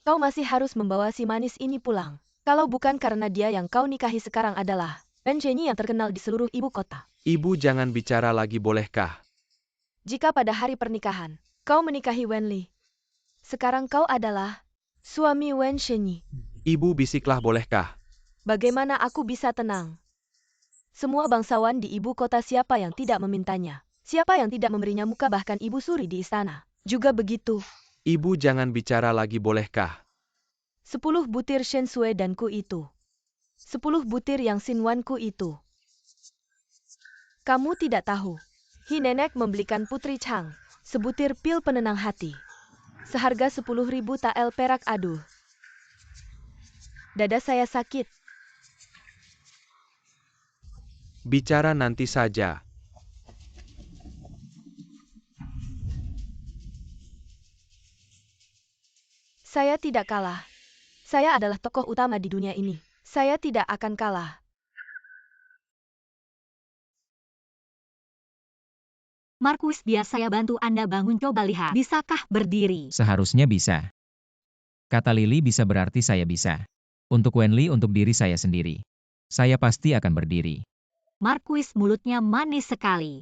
Kau masih harus membawa si manis ini pulang. Kalau bukan karena dia yang kau nikahi sekarang adalah Wen Shenyi yang terkenal di seluruh ibu kota. Ibu jangan bicara lagi bolehkah? Jika pada hari pernikahan, kau menikahi Wen Li. Sekarang kau adalah suami Wen Shenyi. Ibu bisiklah bolehkah? Bagaimana aku bisa tenang? Semua bangsawan di ibu kota siapa yang tidak memintanya? Siapa yang tidak memberinya muka, bahkan ibu suri di istana juga begitu. Ibu jangan bicara lagi bolehkah? 10 butir Shen Sui dan ku itu. 10 butir yang Xinwan ku itu. Kamu tidak tahu. Hi nenek membelikan Putri Chang sebutir pil penenang hati. Seharga 10.000 tael perak. Aduh. Dada saya sakit. Bicara nanti saja. Saya tidak kalah. Saya adalah tokoh utama di dunia ini. Saya tidak akan kalah. Marquis, biar saya bantu Anda bangun, coba lihat. Bisakah berdiri? Seharusnya bisa. Kata Lily bisa berarti saya bisa. Untuk Wen Li, untuk diri saya sendiri. Saya pasti akan berdiri. Marquis mulutnya manis sekali.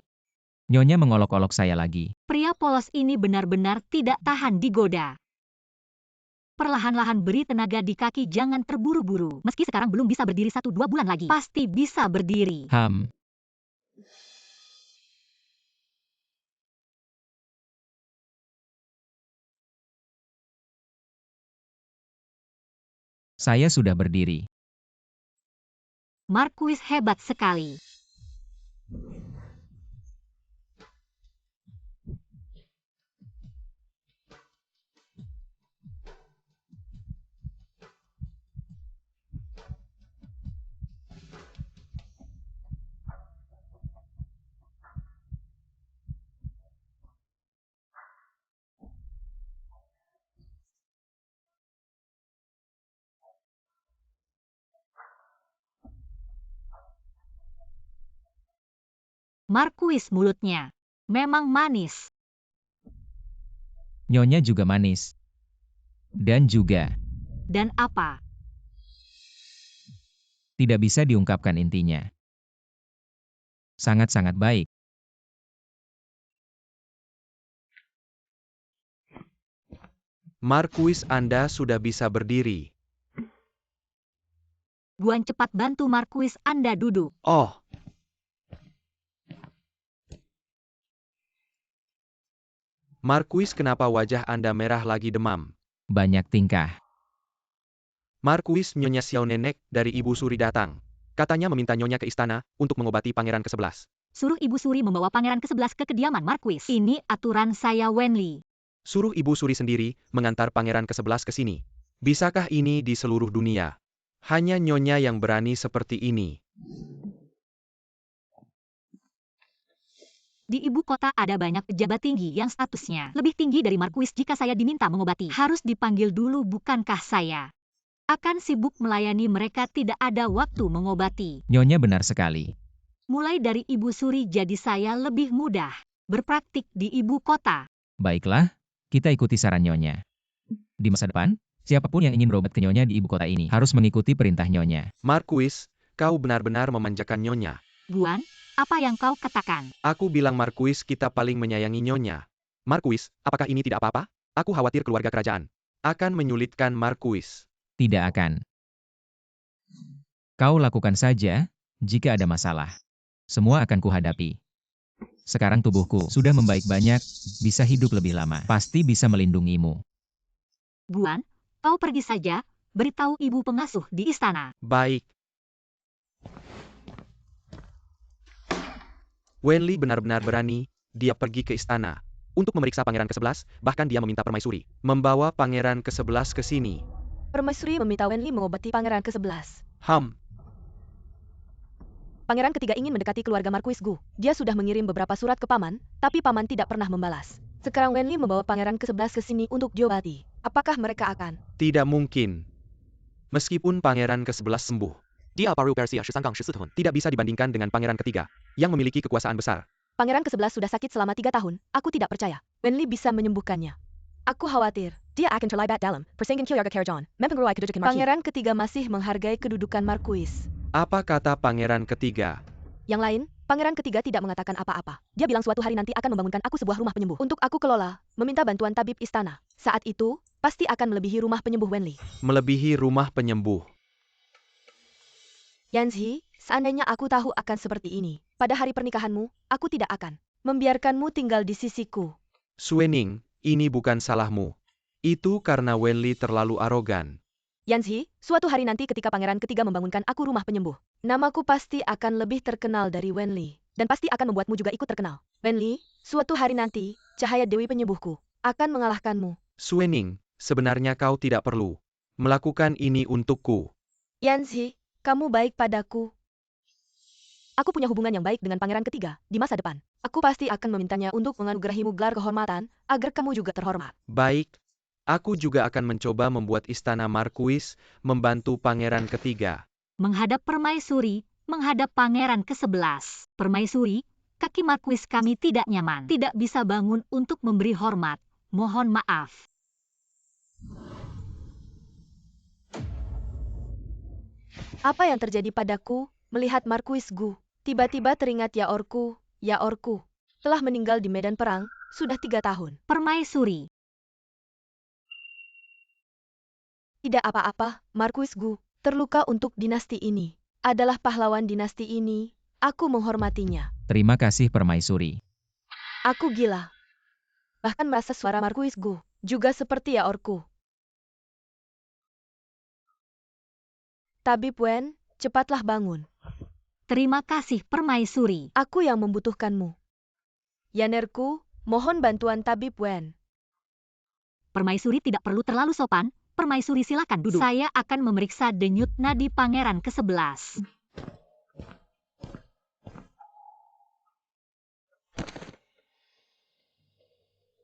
Nyonya mengolok-olok saya lagi. Pria polos ini benar-benar tidak tahan digoda. Perlahan-lahan beri tenaga di kaki, jangan terburu-buru. Meski sekarang belum bisa berdiri 1-2 bulan lagi, pasti bisa berdiri. Saya sudah berdiri. Marquis hebat sekali. Marquis mulutnya memang manis. Nyonya juga manis. Dan juga Dan apa? tidak bisa diungkapkan intinya. Sangat-sangat baik. Marquis, Anda sudah bisa berdiri. Guan, cepat bantu Marquis, Anda duduk. Oh. Marquis, kenapa wajah Anda merah lagi, demam? Banyak tingkah. Marquis, Nyonya Xiao Nenek dari Ibu Suri datang. Katanya meminta Nyonya ke istana untuk mengobati pangeran ke-11. Suruh Ibu Suri membawa pangeran ke-11 ke kediaman Marquis. Ini aturan saya, Wen Li. Suruh Ibu Suri sendiri mengantar pangeran ke-11 ke sini. Bisakah ini di seluruh dunia? Hanya Nyonya yang berani seperti ini. Di ibu kota ada banyak pejabat tinggi yang statusnya lebih tinggi dari Marquis. Jika saya diminta mengobati, harus dipanggil dulu, bukankah saya akan sibuk melayani mereka, tidak ada waktu mengobati. Nyonya benar sekali. Mulai dari Ibu Suri jadi saya lebih mudah berpraktik di ibu kota. Baiklah, kita ikuti saran Nyonya. Di masa depan, siapapun yang ingin berobat ke Nyonya di ibu kota ini harus mengikuti perintah Nyonya. Marquis, kau benar-benar memanjakan Nyonya. Guan, apa yang kau katakan? Aku bilang Marquis, kita paling menyayangi Nyonya. Marquis, apakah ini tidak apa-apa? Aku khawatir keluarga kerajaan akan menyulitkan Marquis. Tidak akan. Kau lakukan saja, jika ada masalah. Semua akan kuhadapi. Sekarang tubuhku sudah membaik banyak, bisa hidup lebih lama. Pasti bisa melindungimu. Guan, kau pergi saja, beritahu ibu pengasuh di istana. Baik. Wenli benar-benar berani, dia pergi ke istana. Untuk memeriksa pangeran ke-11, bahkan dia meminta permaisuri membawa pangeran ke-11 ke sini. Permaisuri meminta Wenli mengobati pangeran ke-11. Pangeran ketiga ingin mendekati keluarga Marquis Gu. Dia sudah mengirim beberapa surat ke paman, tapi paman tidak pernah membalas. Sekarang Wenli membawa pangeran ke-11 ke sini untuk diobati. Apakah mereka akan? Tidak mungkin. Meskipun pangeran ke-11 sembuh, dia paru Persia 13 tahun. Tidak bisa dibandingkan dengan pangeran ketiga, yang memiliki kekuasaan besar. Pangeran ke-11 sudah sakit selama 3 tahun. Aku tidak percaya. Wenli bisa menyembuhkannya. Aku khawatir. Dia akan terlibat dalam persaingan keluarga Karajan. Mempengaruhi kedudukan Marquis. Pangeran ketiga masih menghargai kedudukan Marquis. Apa kata pangeran ketiga? Yang lain, pangeran ketiga tidak mengatakan apa-apa. Dia bilang suatu hari nanti akan membangunkan aku sebuah rumah penyembuh. Untuk aku kelola, meminta bantuan tabib istana. Saat itu, pasti akan melebihi rumah penyembuh Wenli. Melebihi rumah penyembuh. Yanzi, seandainya aku tahu akan seperti ini, pada hari pernikahanmu, aku tidak akan membiarkanmu tinggal di sisiku. Suening, ini bukan salahmu. Itu karena Wenli terlalu arogan. Yanzi, suatu hari nanti ketika pangeran ketiga membangunkan aku rumah penyembuh, namaku pasti akan lebih terkenal dari Wenli, dan pasti akan membuatmu juga ikut terkenal. Wenli, suatu hari nanti, cahaya Dewi penyembuhku akan mengalahkanmu. Suening, sebenarnya kau tidak perlu melakukan ini untukku. Yanzi, kamu baik padaku. Aku punya hubungan yang baik dengan pangeran ketiga di masa depan. Aku pasti akan memintanya untuk menganugerahimu gelar kehormatan, agar kamu juga terhormat. Baik. Aku juga akan mencoba membuat istana Marquis membantu pangeran ketiga. Menghadap permaisuri, menghadap pangeran ke-11. Permaisuri, kaki Marquis kami tidak nyaman. Tidak bisa bangun untuk memberi hormat. Mohon maaf. Apa yang terjadi padaku, melihat Marquis Gu? Tiba-tiba teringat Yaorku, telah meninggal di medan perang, sudah 3 tahun. Permaisuri. Tidak apa-apa, Marquis Gu, terluka untuk dinasti ini. Adalah pahlawan dinasti ini, aku menghormatinya. Terima kasih Permaisuri. Aku gila. Bahkan merasa suara Marquis Gu, juga seperti Yaorku. Tabib Wen, cepatlah bangun. Terima kasih Permaisuri. Aku yang membutuhkanmu. Yanerku, mohon bantuan Tabib Wen. Permaisuri tidak perlu terlalu sopan. Permaisuri silakan duduk. Saya akan memeriksa denyut nadi pangeran ke-11.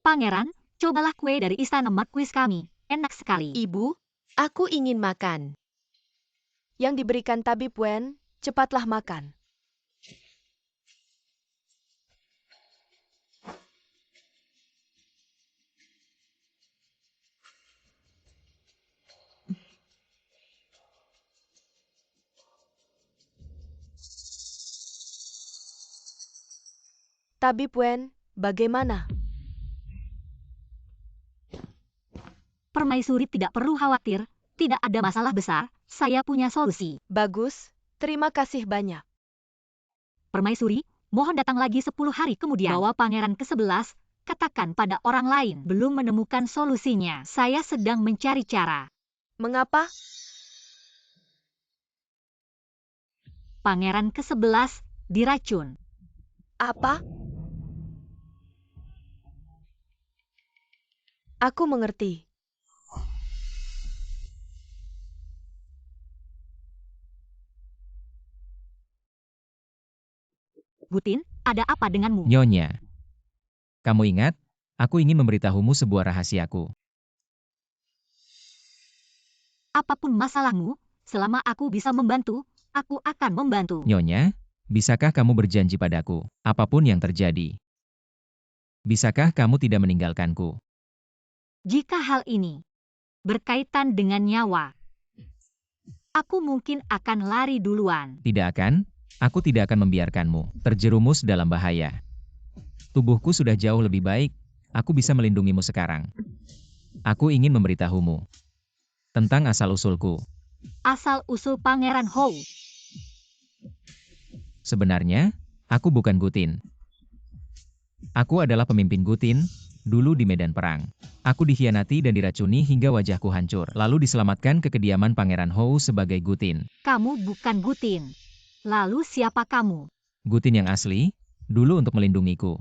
Pangeran, cobalah kue dari istana Marquis kami. Enak sekali. Ibu, aku ingin makan. Yang diberikan Tabib Wen, cepatlah makan. Tabib Wen, bagaimana? Permaisuri tidak perlu khawatir. Tidak ada masalah besar. Saya punya solusi. Bagus, terima kasih banyak. Permaisuri, mohon datang lagi 10 hari kemudian. Bawa pangeran ke-11, katakan pada orang lain. Belum menemukan solusinya. Saya sedang mencari cara. Mengapa? Pangeran ke-11 diracun. Apa? Aku mengerti. Gutin, ada apa denganmu? Nyonya. Kamu ingat, aku ingin memberitahumu sebuah rahasiaku. Apapun masalahmu, selama aku bisa membantu, aku akan membantu. Nyonya, bisakah kamu berjanji padaku, apapun yang terjadi? Bisakah kamu tidak meninggalkanku? Jika hal ini berkaitan dengan nyawa, aku mungkin akan lari duluan. Tidak akan, aku tidak akan membiarkanmu terjerumus dalam bahaya. Tubuhku sudah jauh lebih baik, aku bisa melindungimu sekarang. Aku ingin memberitahumu. Tentang asal-usulku. Asal-usul Pangeran Hou. Sebenarnya, aku bukan Gutin. Aku adalah pemimpin Gutin, dulu di medan perang. Aku dikhianati dan diracuni hingga wajahku hancur, lalu diselamatkan ke kediaman Pangeran Hou sebagai Gutin. Kamu bukan Gutin. Lalu siapa kamu? Gutin yang asli, dulu untuk melindungiku.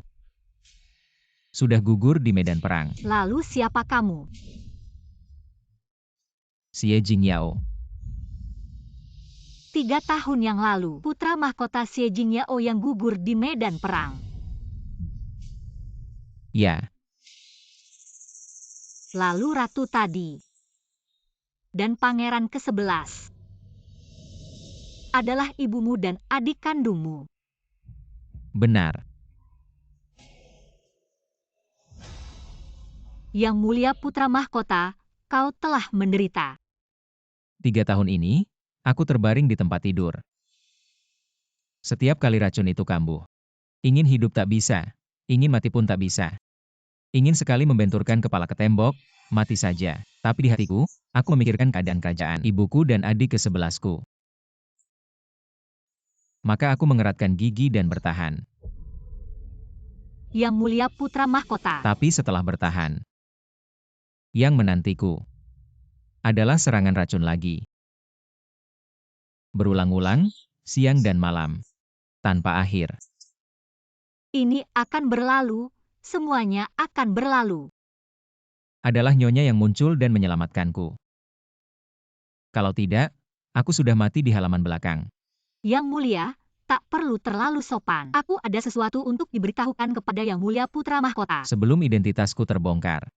Sudah gugur di medan perang. Lalu siapa kamu? Xie Jingyao. 3 tahun yang lalu, putra mahkota Xie Jingyao yang gugur di medan perang. Ya, Lalu ratu tadi dan pangeran ke-11 adalah ibumu dan adik kandungmu. benar. Yang mulia putra mahkota, kau telah menderita. 3 tahun ini, aku terbaring di tempat tidur. Setiap kali racun itu kambuh. Ingin hidup tak bisa, ingin mati pun tak bisa. Ingin sekali membenturkan kepala ke tembok, mati saja. Tapi di hatiku, aku memikirkan keadaan kerajaan, ibuku dan adik ke-11ku. Maka aku mengeratkan gigi dan bertahan. Yang mulia putra mahkota, Tapi setelah bertahan, yang menantiku adalah serangan racun lagi. Berulang-ulang, siang dan malam, tanpa akhir. ini akan berlalu, semuanya akan berlalu. Adalah nyonya yang muncul dan menyelamatkanku. Kalau tidak, aku sudah mati di halaman belakang. Yang mulia, tak perlu terlalu sopan. Aku ada sesuatu untuk diberitahukan kepada yang mulia putra mahkota. Sebelum identitasku terbongkar.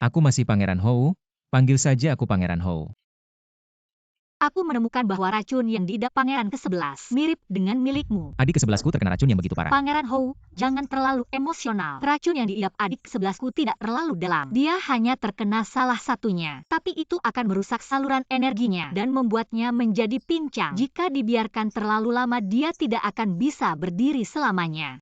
Aku masih Pangeran Hou, panggil saja aku Pangeran Hou. Aku menemukan bahwa racun yang diidap pangeran ke-11 mirip dengan milikmu. Adik ke-11ku terkena racun yang begitu parah. Pangeran Hou, jangan terlalu emosional. Racun yang diidap adik ke-11ku tidak terlalu dalam. Dia hanya terkena salah satunya. Tapi itu akan merusak saluran energinya dan membuatnya menjadi pincang. Jika dibiarkan terlalu lama, dia tidak akan bisa berdiri selamanya.